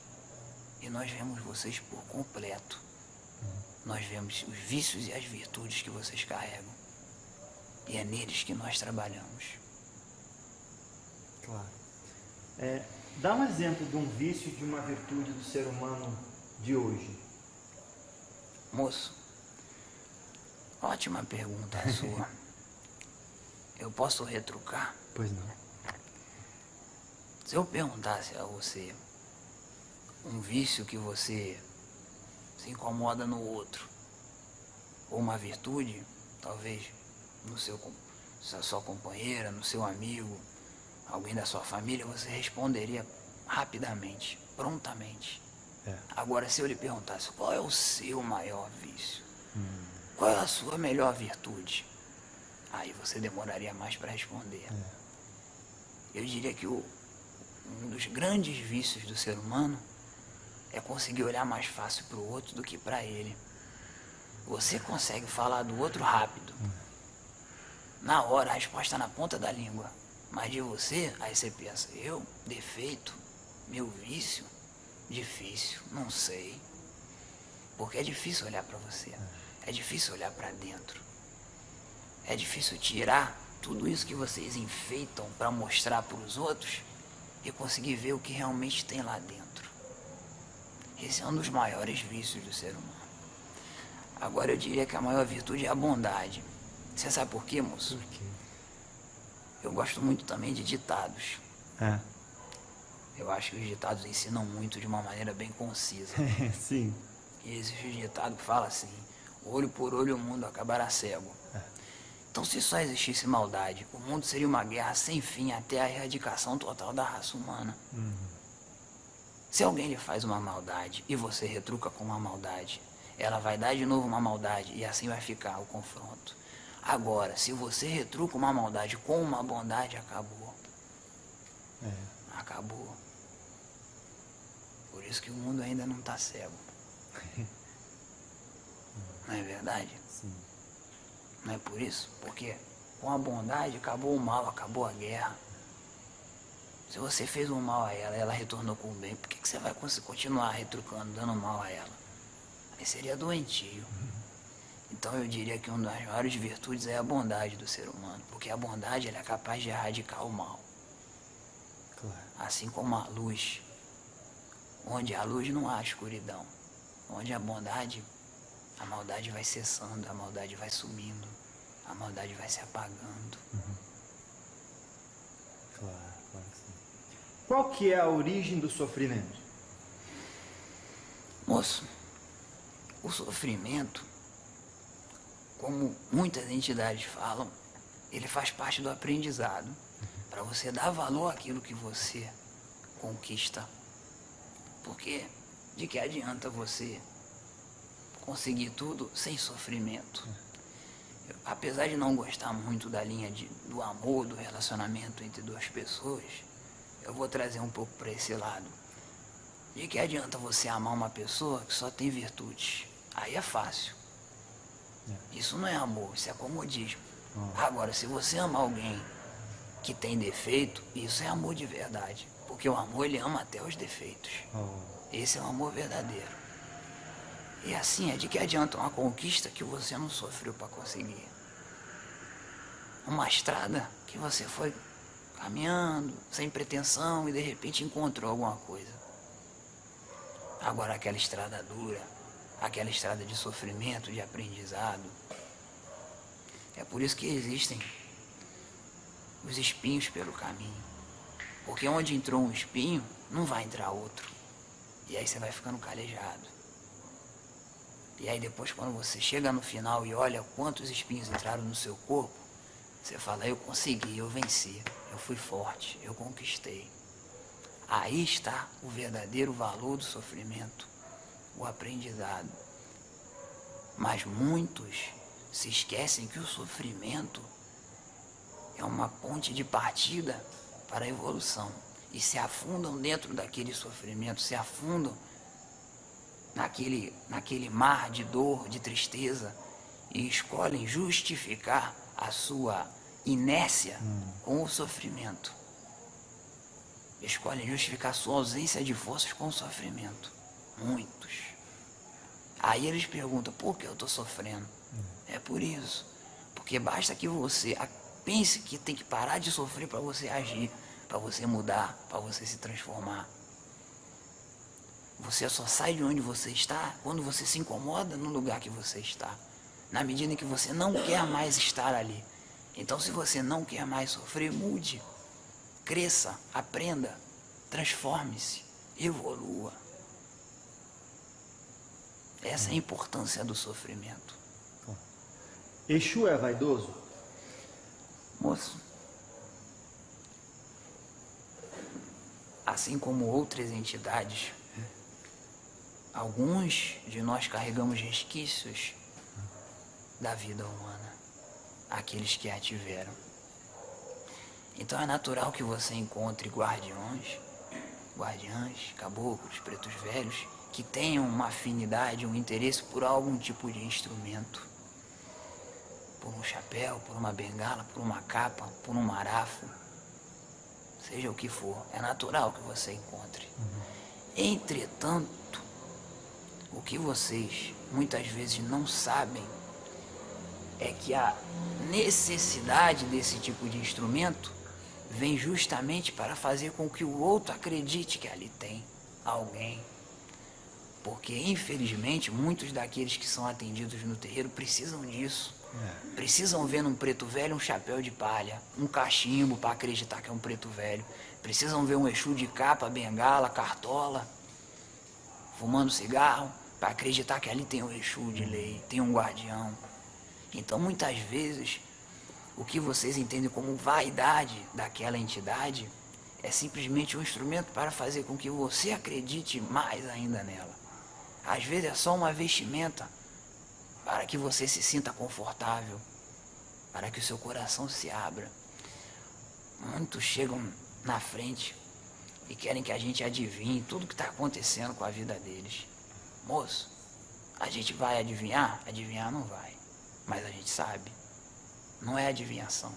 e nós vemos vocês por completo. Nós vemos os vícios e as virtudes que vocês carregam e é neles que nós trabalhamos. Claro. Dá um exemplo de um vício e de uma virtude do ser humano de hoje. Moço, ótima pergunta a sua. Eu posso retrucar? Pois não. Se eu perguntasse a você um vício que você se incomoda no outro, ou uma virtude, talvez no na sua companheira, no seu amigo, alguém da sua família, você responderia rapidamente, prontamente. Agora, se eu lhe perguntasse qual é o seu maior vício, qual é a sua melhor virtude, aí você demoraria mais para responder. Eu diria que um dos grandes vícios do ser humano é conseguir olhar mais fácil para o outro do que para ele. Você consegue falar do outro rápido. Na hora, a resposta na ponta da língua. Mas de você, aí você pensa, defeito, meu vício, difícil, não sei. Porque é difícil olhar para você. É difícil olhar para dentro. É difícil tirar tudo isso que vocês enfeitam para mostrar para os outros e conseguir ver o que realmente tem lá dentro. Esse é um dos maiores vícios do ser humano. Agora eu diria que a maior virtude é a bondade. Você sabe por quê, moço? Por quê? Eu gosto muito também de ditados. É. Eu acho que os ditados ensinam muito de uma maneira bem concisa. Sim. E existe um ditado que fala assim: olho por olho o mundo acabará cego. Então, se só existisse maldade, o mundo seria uma guerra sem fim até a erradicação total da raça humana. Se alguém lhe faz uma maldade e você retruca com uma maldade, ela vai dar de novo uma maldade e assim vai ficar o confronto. Agora, se você retruca uma maldade com uma bondade, acabou. Acabou. Por isso que o mundo ainda não está cego. Não é verdade? Sim. Não é por isso? Porque com a bondade acabou o mal, acabou a guerra. Se você fez um mal a ela, ela retornou com o bem, por que você vai continuar retrucando, dando mal a ela? Aí seria doentio. Então eu diria que uma das maiores virtudes é a bondade do ser humano, porque a bondade ela é capaz de erradicar o mal. Claro. Assim como a luz. Onde há luz não há escuridão. Onde há bondade, a maldade vai cessando, a maldade vai sumindo, a maldade vai se apagando. Claro, claro que sim. Qual que é a origem do sofrimento? Moço, o sofrimento, como muitas entidades falam, ele faz parte do aprendizado. Para você dar valor àquilo que você conquista. Porque de que adianta você conseguir tudo sem sofrimento? Apesar de não gostar muito da linha do amor, do relacionamento entre duas pessoas, eu vou trazer um pouco para esse lado. De que adianta você amar uma pessoa que só tem virtudes? Aí é fácil. Isso não é amor, isso é comodismo. Agora, se você ama alguém que tem defeito, isso é amor de verdade. Porque o amor, ele ama até os defeitos. Esse é o amor verdadeiro. E assim, é de que adianta uma conquista que você não sofreu para conseguir? Uma estrada que você foi caminhando, sem pretensão, e de repente encontrou alguma coisa. Agora aquela estrada dura, aquela estrada de sofrimento, de aprendizado. É por isso que existem os espinhos pelo caminho. Porque onde entrou um espinho, não vai entrar outro. E aí você vai ficando calejado. E aí depois, quando você chega no final e olha quantos espinhos entraram no seu corpo, você fala: eu consegui, eu venci, eu fui forte, eu conquistei. Aí está o verdadeiro valor do sofrimento, o aprendizado. Mas muitos se esquecem que o sofrimento é uma ponte de partida para a evolução. E se afundam dentro daquele sofrimento, se afundam naquele mar de dor, de tristeza, e escolhem justificar a sua inércia com o sofrimento. Escolhem justificar a sua ausência de forças com o sofrimento. Muitos. Aí eles perguntam: por que eu estou sofrendo? É por isso. Porque basta que você pense que tem que parar de sofrer para você agir, para você mudar, para você se transformar. Você só sai de onde você está quando você se incomoda no lugar que você está. Na medida em que você não quer mais estar ali. Então, se você não quer mais sofrer, mude. Cresça, aprenda, transforme-se, evolua. Essa é a importância do sofrimento. Exu é vaidoso? Moço, assim como outras entidades, alguns de nós carregamos resquícios da vida humana, aqueles que a tiveram. Então é natural que você encontre guardiãs, caboclos, pretos velhos, que tenham uma afinidade, um interesse por algum tipo de instrumento. Por um chapéu, por uma bengala, por uma capa, por um marafo. Seja o que for, é natural que você encontre. Entretanto, O que vocês muitas vezes não sabem é que a necessidade desse tipo de instrumento vem justamente para fazer com que o outro acredite que ali tem alguém. Porque, infelizmente, muitos daqueles que são atendidos no terreiro precisam disso. Precisam ver num preto velho um chapéu de palha, um cachimbo para acreditar que é um preto velho. Precisam ver um Exu de capa, bengala, cartola, fumando cigarro, para acreditar que ali tem um Exu de lei, tem um guardião. Então, muitas vezes, o que vocês entendem como vaidade daquela entidade é simplesmente um instrumento para fazer com que você acredite mais ainda nela. Às vezes é só uma vestimenta para que você se sinta confortável, para que o seu coração se abra. Muitos chegam na frente e querem que a gente adivinhe tudo que está acontecendo com a vida deles. Moço, a gente vai adivinhar? Adivinhar não vai, mas a gente sabe. Não é adivinhação.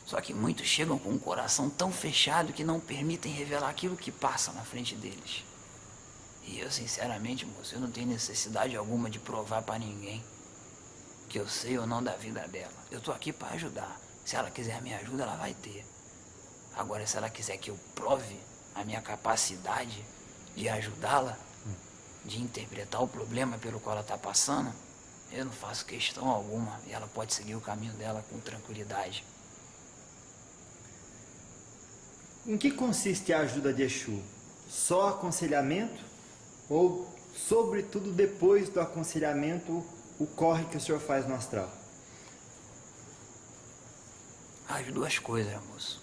Só que muitos chegam com um coração tão fechado que não permitem revelar aquilo que passa na frente deles. E eu, sinceramente, moço, eu não tenho necessidade alguma de provar para ninguém que eu sei ou não da vida dela. Eu tô aqui para ajudar. Se ela quiser minha ajuda, ela vai ter. Agora, se ela quiser que eu prove a minha capacidade de ajudá-la, de interpretar o problema pelo qual ela está passando, eu não faço questão alguma. E ela pode seguir o caminho dela com tranquilidade. Em que consiste a ajuda de Exu? Só aconselhamento? Ou, sobretudo, depois do aconselhamento, o corre que o senhor faz no astral? As duas coisas, moço.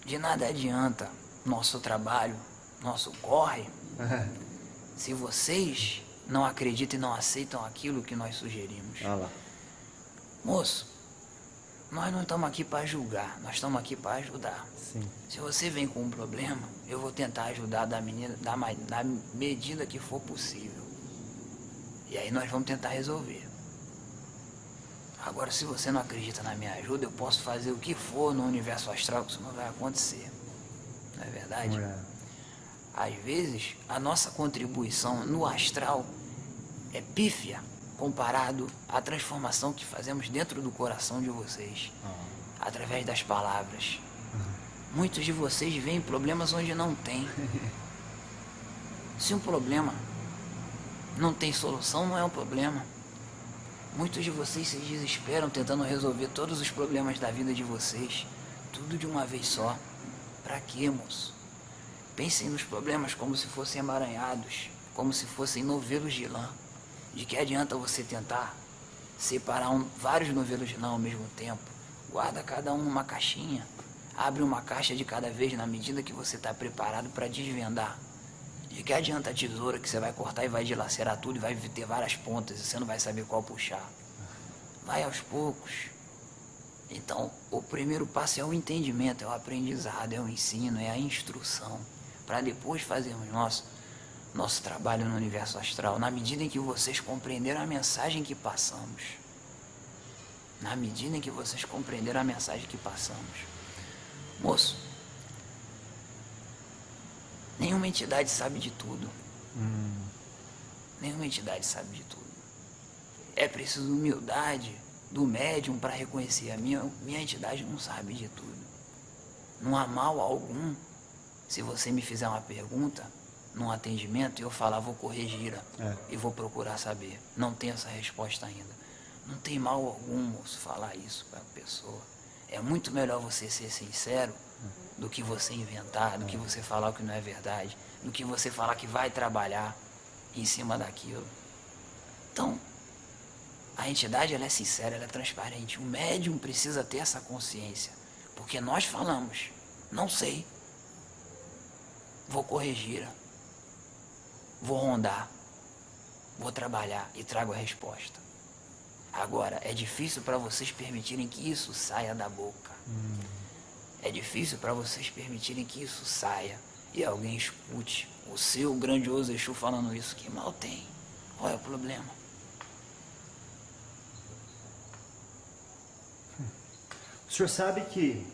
De nada adianta nosso trabalho, nosso corre, se vocês não acreditam e não aceitam aquilo que nós sugerimos. Ah lá. Moço, nós não estamos aqui para julgar, nós estamos aqui para ajudar. Sim. Se você vem com um problema, eu vou tentar ajudar da medida que for possível. E aí nós vamos tentar resolver. Agora, se você não acredita na minha ajuda, eu posso fazer o que for no universo astral, que isso não vai acontecer. Não é verdade? Às vezes, a nossa contribuição no astral é pífia comparado à transformação que fazemos dentro do coração de vocês, através das palavras. Muitos de vocês veem problemas onde não tem. Se um problema não tem solução, não é um problema. Muitos de vocês se desesperam tentando resolver todos os problemas da vida de vocês, tudo de uma vez só. Pra quê, moço? Pensem nos problemas como se fossem emaranhados, como se fossem novelos de lã. De que adianta você tentar separar vários novelos de lã ao mesmo tempo? Guarda cada um numa caixinha. Abre uma caixa de cada vez na medida que você está preparado para desvendar. De que adianta a tesoura que você vai cortar e vai dilacerar tudo e vai ter várias pontas e você não vai saber qual puxar? Vai aos poucos. Então, o primeiro passo é o entendimento, é o aprendizado, é o ensino, é a instrução. Para depois fazermos nosso trabalho no universo astral, na medida em que vocês compreenderam a mensagem que passamos. Na medida em que vocês compreenderam a mensagem que passamos. Moço, nenhuma entidade sabe de tudo. Nenhuma entidade sabe de tudo. É preciso humildade do médium para reconhecer. A minha entidade não sabe de tudo. Não há mal algum se você me fizer uma pergunta num atendimento e eu falar, vou corrigir e vou procurar saber. Não tem essa resposta ainda. Não tem mal algum, moço, falar isso para a pessoa. É muito melhor você ser sincero do que você inventar, do que você falar o que não é verdade, do que você falar que vai trabalhar em cima daquilo. Então, a entidade ela é sincera, ela é transparente. O médium precisa ter essa consciência, porque nós falamos, não sei, vou corrigir, vou rondar, vou trabalhar e trago a resposta. Agora, é difícil para vocês permitirem que isso saia da boca. É difícil para vocês permitirem que isso saia e alguém escute o seu grandioso Exu falando isso. Que mal tem? Qual é o problema? O senhor sabe que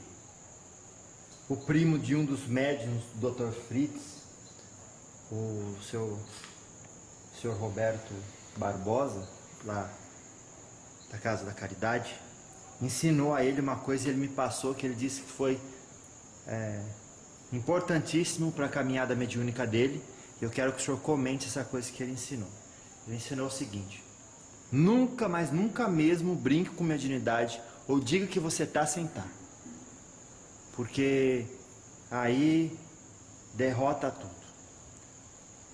o primo de um dos médiuns do Dr. Fritz O senhor Roberto Barbosa, lá da Casa da Caridade, ensinou a ele uma coisa e ele me passou, que ele disse que foi importantíssimo para a caminhada mediúnica dele. Eu quero que o senhor comente essa coisa que ele ensinou. Ele ensinou o seguinte: nunca, mas nunca mesmo brinque com mediunidade ou diga que você está sem estar, porque aí derrota tudo.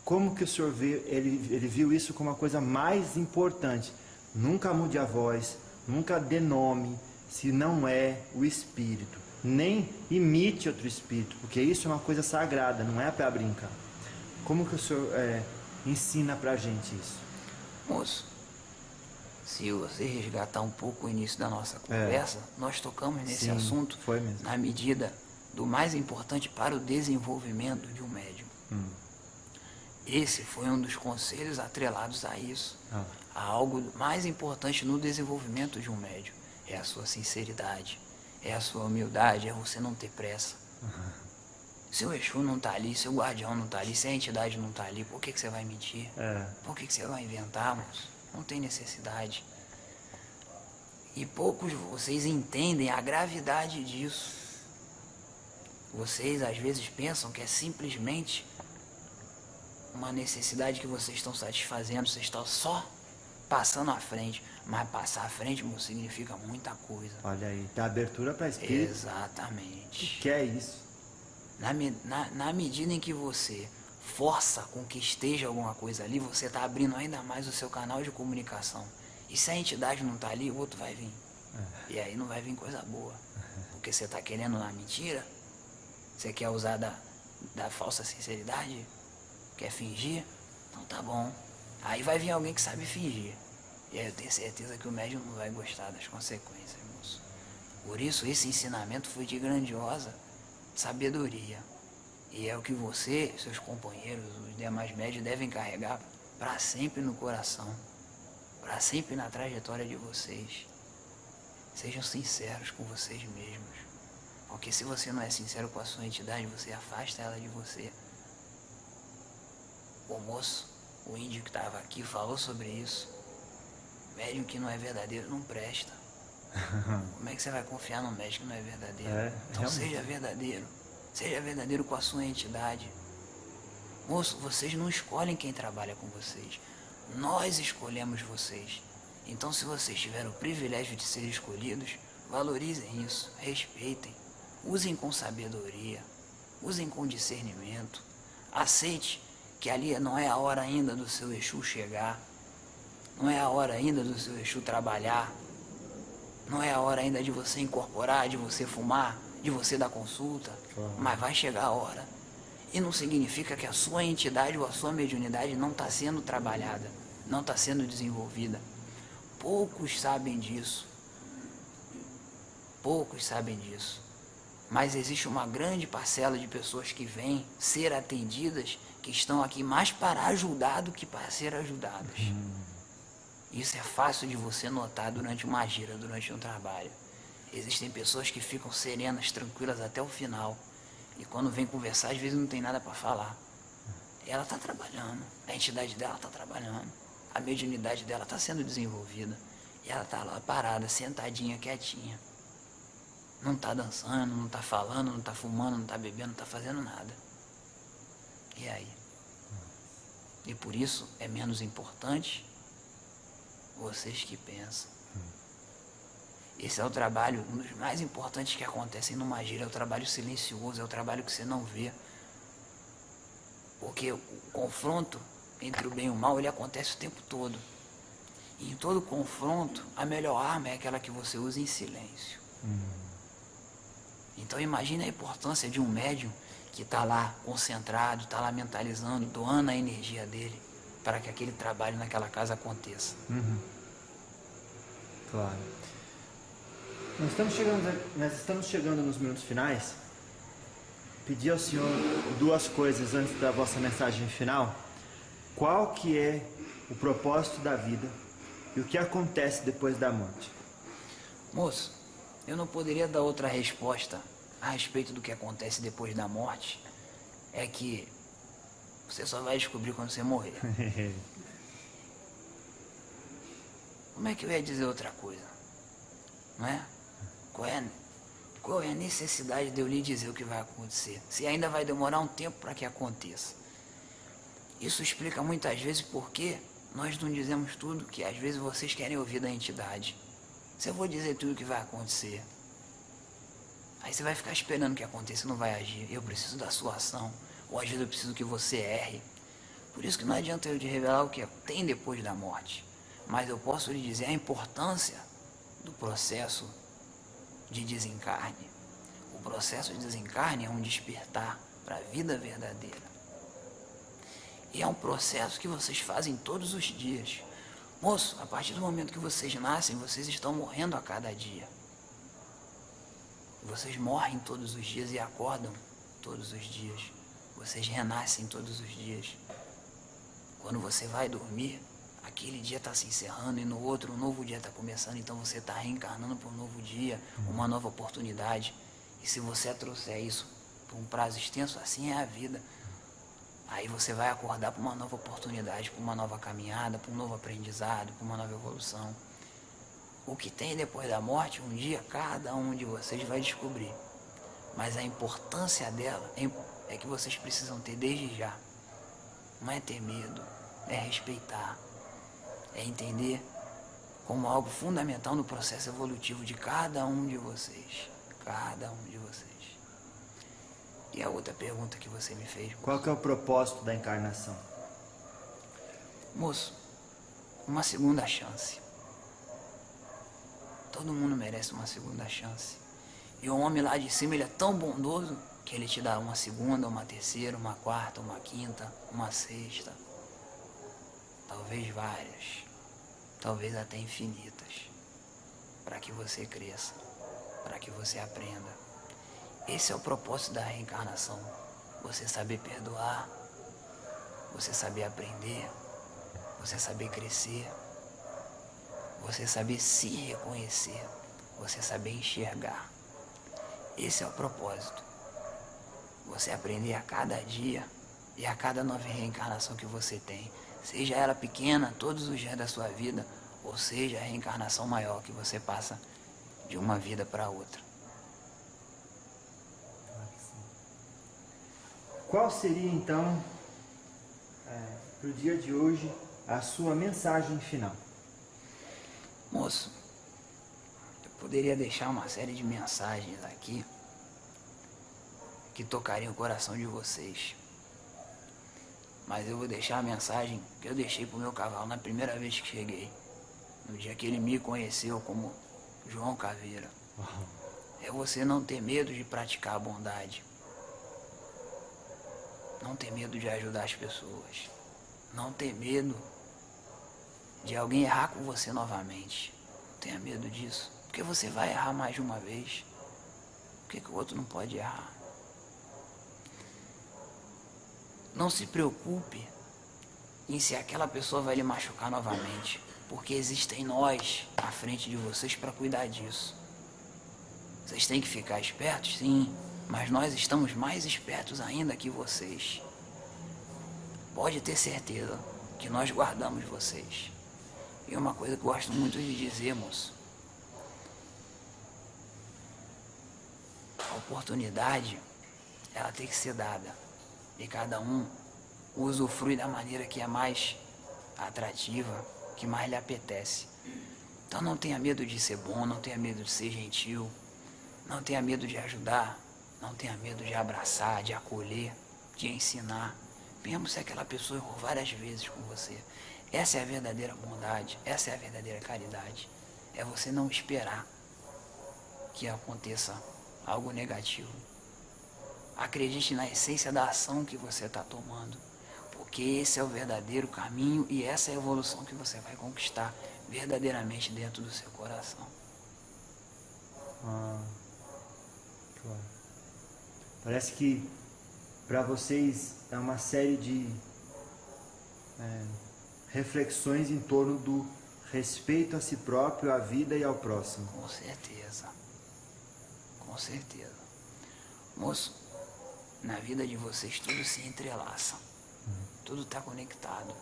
Como que o senhor viu? Ele viu isso como a coisa mais importante. Nunca mude a voz, nunca dê nome se não é o espírito, nem imite outro espírito, porque isso é uma coisa sagrada, não é para brincar. Como que o senhor ensina pra gente isso? Moço, se você resgatar um pouco o início da nossa conversa, nós tocamos nesse assunto na medida do mais importante para o desenvolvimento de um médium. Esse foi um dos conselhos atrelados a isso. A algo mais importante no desenvolvimento de um médium. É a sua sinceridade, é a sua humildade, é você não ter pressa. Se o Exu não está ali, se o guardião não está ali, se a entidade não está ali, por que você vai mentir? Por que você vai inventar, moço? Não tem necessidade. E poucos de vocês entendem a gravidade disso. Vocês às vezes pensam que é simplesmente uma necessidade que vocês estão satisfazendo, vocês estão só passando à frente. Mas passar à frente, moço, significa muita coisa. Olha aí, dá abertura para espírito. Exatamente. O que é isso? Na medida em que você força com que esteja alguma coisa ali, você está abrindo ainda mais o seu canal de comunicação. E se a entidade não está ali, o outro vai vir. E aí não vai vir coisa boa. Porque você está querendo na mentira, você quer usar da falsa sinceridade, quer fingir, então tá bom. Aí vai vir alguém que sabe fingir. E aí eu tenho certeza que o médium não vai gostar das consequências, moço. Por isso, esse ensinamento foi de grandiosa sabedoria. E é o que você, seus companheiros, os demais médios devem carregar para sempre no coração, para sempre na trajetória de vocês. Sejam sinceros com vocês mesmos. Porque se você não é sincero com a sua entidade, você afasta ela de você. O moço, o índio que estava aqui, falou sobre isso. Médium que não é verdadeiro não presta. Como é que você vai confiar no médico que não é verdadeiro? Então seja verdadeiro. Seja verdadeiro com a sua entidade. Moço, vocês não escolhem quem trabalha com vocês. Nós escolhemos vocês. Então, se vocês tiveram o privilégio de ser escolhidos, valorizem isso, respeitem. Usem com sabedoria. Usem com discernimento. Aceite que ali não é a hora ainda do seu Exu chegar. Não é a hora ainda do seu Exu trabalhar. Não é a hora ainda de você incorporar, de você fumar, de você dar consulta. Mas vai chegar a hora. E não significa que a sua entidade ou a sua mediunidade não está sendo trabalhada, não está sendo desenvolvida. Poucos sabem disso. Poucos sabem disso. Mas existe uma grande parcela de pessoas que vêm ser atendidas, que estão aqui mais para ajudar do que para ser ajudadas. Isso é fácil de você notar durante uma gira, durante um trabalho. Existem pessoas que ficam serenas, tranquilas até o final. E quando vem conversar, às vezes não tem nada para falar. E ela está trabalhando, a entidade dela está trabalhando, a mediunidade dela está sendo desenvolvida. E ela está lá parada, sentadinha, quietinha. Não está dançando, não está falando, não está fumando, não está bebendo, não está fazendo nada. E aí? E por isso é menos importante vocês que pensam. Esse é o trabalho, um dos mais importantes que acontecem numa gira, é o trabalho silencioso, é o trabalho que você não vê. Porque o confronto entre o bem e o mal, ele acontece o tempo todo. E em todo confronto, a melhor arma é aquela que você usa em silêncio. Então imagine a importância de um médium que está lá concentrado, está lá mentalizando, doando a energia dele para que aquele trabalho naquela casa aconteça. Claro. Nós estamos chegando nos minutos finais. Pedir ao senhor duas coisas antes da vossa mensagem final. Qual que é o propósito da vida e o que acontece depois da morte? Moço, eu não poderia dar outra resposta a respeito do que acontece depois da morte. É que Você só vai descobrir quando você morrer. Como é que eu ia dizer outra coisa? Não é? Qual é a necessidade de eu lhe dizer o que vai acontecer? Se ainda vai demorar um tempo para que aconteça. Isso explica muitas vezes por que nós não dizemos tudo que às vezes vocês querem ouvir da entidade. Se eu vou dizer tudo o que vai acontecer, aí você vai ficar esperando que aconteça e não vai agir. Eu preciso da sua ação. Ou às vezes eu preciso que você erre. Por isso que não adianta eu te revelar o que tem depois da morte. Mas eu posso lhe dizer a importância do processo de desencarne. O processo de desencarne é um despertar para a vida verdadeira. E é um processo que vocês fazem todos os dias. Moço, a partir do momento que vocês nascem, vocês estão morrendo a cada dia. Vocês morrem todos os dias e acordam todos os dias. Vocês renascem todos os dias. Quando você vai dormir, aquele dia está se encerrando e no outro um novo dia está começando. Então você está reencarnando para um novo dia, uma nova oportunidade. E se você trouxer isso por um prazo extenso, assim é a vida. Aí você vai acordar para uma nova oportunidade, para uma nova caminhada, para um novo aprendizado, para uma nova evolução. O que tem depois da morte, um dia cada um de vocês vai descobrir. Mas a importância dela é que vocês precisam ter desde já. Não é ter medo, é respeitar, é entender como algo fundamental no processo evolutivo de cada um de vocês. Cada um de vocês. E a outra pergunta que você me fez, moço? Qual que é o propósito da encarnação? Moço, uma segunda chance. Todo mundo merece uma segunda chance. E o homem lá de cima, ele é tão bondoso que ele te dá uma segunda, uma terceira, uma quarta, uma quinta, uma sexta. Talvez várias. Talvez até infinitas. Para que você cresça. Para que você aprenda. Esse é o propósito da reencarnação. Você saber perdoar. Você saber aprender. Você saber crescer. Você saber se reconhecer. Você saber enxergar. Esse é o propósito. Você aprender a cada dia e a cada nova reencarnação que você tem. Seja ela pequena, todos os dias da sua vida, ou seja a reencarnação maior que você passa de uma vida para outra. Qual seria então, para o dia de hoje, a sua mensagem final? Moço, eu poderia deixar uma série de mensagens aqui que tocariam o coração de vocês. Mas eu vou deixar a mensagem que eu deixei pro meu cavalo na primeira vez que cheguei. No dia que ele me conheceu como João Caveira. É você não ter medo de praticar a bondade. Não ter medo de ajudar as pessoas. Não ter medo de alguém errar com você novamente. Não tenha medo disso. Porque você vai errar mais de uma vez. Por que o outro não pode errar? Não se preocupe em se aquela pessoa vai lhe machucar novamente. Porque existem nós à frente de vocês para cuidar disso. Vocês têm que ficar espertos, sim. Mas nós estamos mais espertos ainda que vocês. Pode ter certeza que nós guardamos vocês. E uma coisa que eu gosto muito de dizer, moço. A oportunidade, ela tem que ser dada. E cada um usufrui da maneira que é mais atrativa, que mais lhe apetece. Então não tenha medo de ser bom, não tenha medo de ser gentil. Não tenha medo de ajudar. Não tenha medo de abraçar, de acolher, de ensinar. Mesmo se aquela pessoa errou várias vezes com você. Essa é a verdadeira bondade, essa é a verdadeira caridade. É você não esperar que aconteça algo negativo. Acredite na essência da ação que você está tomando. Porque esse é o verdadeiro caminho e essa é a evolução que você vai conquistar verdadeiramente dentro do seu coração. Claro. Parece que para vocês é uma série de reflexões em torno do respeito a si próprio, à vida e ao próximo. Com certeza. Com certeza. Moço, na vida de vocês tudo se entrelaça. Tudo está conectado.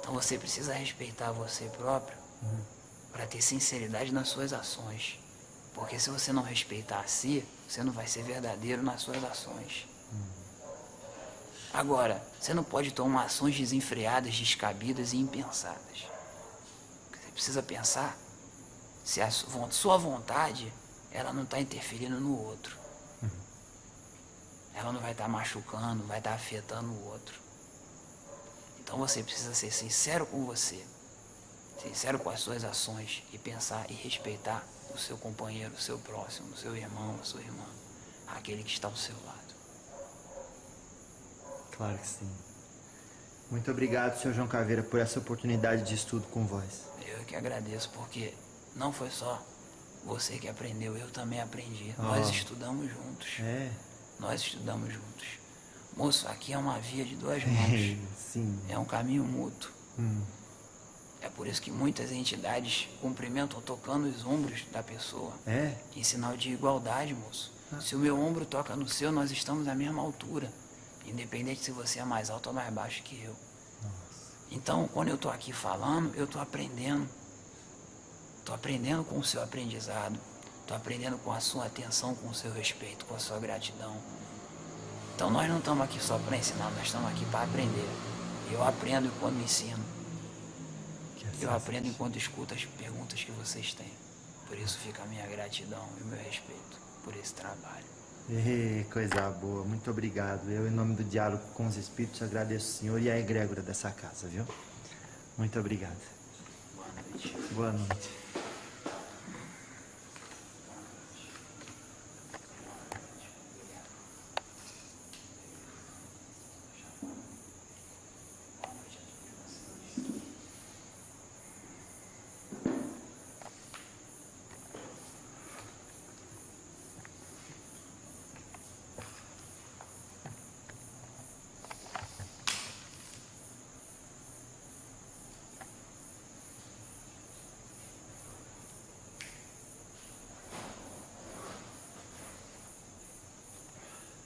Então você precisa respeitar você próprio para ter sinceridade nas suas ações. Porque se você não respeitar a si, você não vai ser verdadeiro nas suas ações. Agora, você não pode tomar ações desenfreadas, descabidas e impensadas. Você precisa pensar se a sua vontade, ela não está interferindo no outro. Ela não vai estar machucando, vai estar afetando o outro. Então você precisa ser sincero com você, sincero com as suas ações e pensar e respeitar o seu companheiro, o seu próximo, o seu irmão, a sua irmã, aquele que está ao seu lado. Claro que sim. Muito obrigado, Sr. João Caveira, por essa oportunidade de estudo com vós. Eu que agradeço, porque não foi só você que aprendeu, eu também aprendi. Nós estudamos juntos. Nós estudamos juntos. Moço, aqui é uma via de duas mãos. Sim. É um caminho mútuo. É por isso que muitas entidades cumprimentam tocando os ombros da pessoa. Em sinal de igualdade, moço. Se o meu ombro toca no seu, nós estamos à mesma altura. Independente se você é mais alto ou mais baixo que eu. Então, quando eu estou aqui falando, eu estou aprendendo. Estou aprendendo com o seu aprendizado. Estou aprendendo com a sua atenção, com o seu respeito, com a sua gratidão. Então nós não estamos aqui só para ensinar, nós estamos aqui para aprender. Eu aprendo enquanto ensino. Eu aprendo enquanto escuto as perguntas que vocês têm. Por isso fica a minha gratidão e o meu respeito por esse trabalho. Coisa boa, muito obrigado. Eu, em nome do Diálogo com os Espíritos, agradeço o senhor e a egrégora dessa casa, viu? Muito obrigado. Boa noite. Boa noite.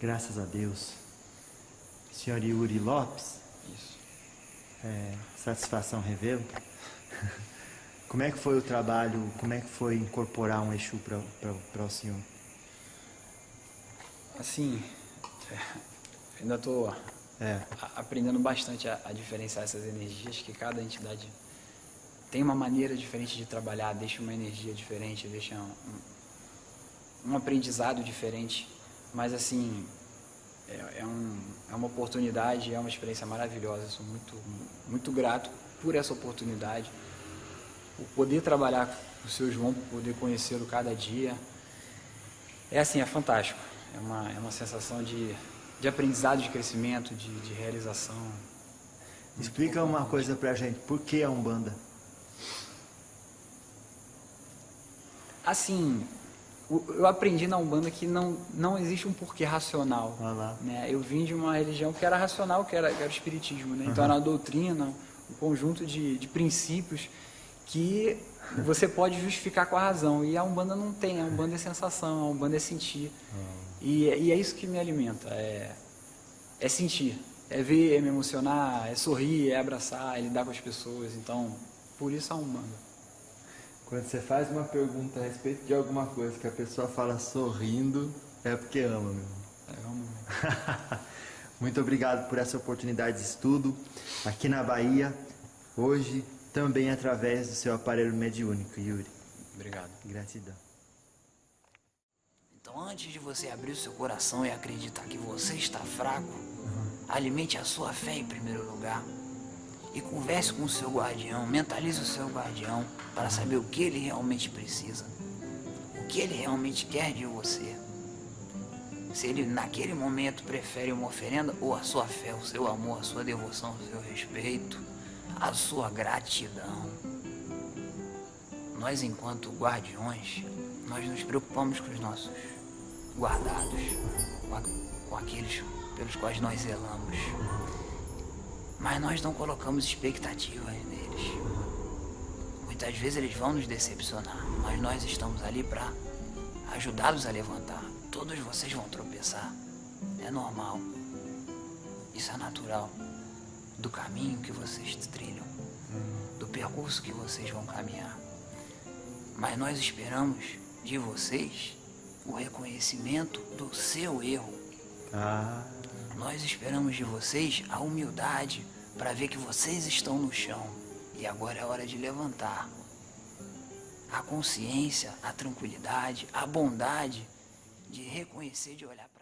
Graças a Deus. Senhor Yuri Lopes? Isso. Satisfação revelo. Como é que foi o trabalho, como é que foi incorporar um Exu para o senhor? Assim, ainda estou aprendendo bastante a diferenciar essas energias, que cada entidade tem uma maneira diferente de trabalhar, deixa uma energia diferente, deixa um aprendizado diferente. Mas assim, é uma oportunidade, é uma experiência maravilhosa. Eu sou muito grato por essa oportunidade, por poder trabalhar com o seu João, por poder conhecê-lo cada dia. É assim, é fantástico. É uma sensação de aprendizado, de crescimento, de realização. Explica uma coisa pra gente, por que a Umbanda? Assim, eu aprendi na Umbanda que não existe um porquê racional. Né? Eu vim de uma religião que era racional, que era o espiritismo. Né? Então era uma doutrina, um conjunto de princípios que você pode justificar com a razão. E a Umbanda não tem, a Umbanda é sensação, a Umbanda é sentir. E é isso que me alimenta, é sentir. É ver, é me emocionar, é sorrir, é abraçar, é lidar com as pessoas. Então, por isso a Umbanda. Quando você faz uma pergunta a respeito de alguma coisa que a pessoa fala sorrindo, é porque ama, meu. Eu amo. Muito obrigado por essa oportunidade de estudo aqui na Bahia, hoje, também através do seu aparelho mediúnico, Yuri. Obrigado. Gratidão. Então, antes de você abrir o seu coração e acreditar que você está fraco, alimente a sua fé em primeiro lugar. E converse com o seu guardião, mentalize o seu guardião para saber o que ele realmente precisa, o que ele realmente quer de você. Se ele naquele momento prefere uma oferenda ou a sua fé, o seu amor, a sua devoção, o seu respeito, a sua gratidão. Nós, enquanto guardiões, nós nos preocupamos com os nossos guardados, com aqueles pelos quais nós zelamos. Mas nós não colocamos expectativas neles. Muitas vezes eles vão nos decepcionar, mas nós estamos ali para ajudá-los a levantar. Todos vocês vão tropeçar, é normal. Isso é natural do caminho que vocês trilham, do percurso que vocês vão caminhar. Mas nós esperamos de vocês o reconhecimento do seu erro. Nós esperamos de vocês a humildade para ver que vocês estão no chão e agora é hora de levantar. A consciência, a tranquilidade, a bondade de reconhecer, de olhar para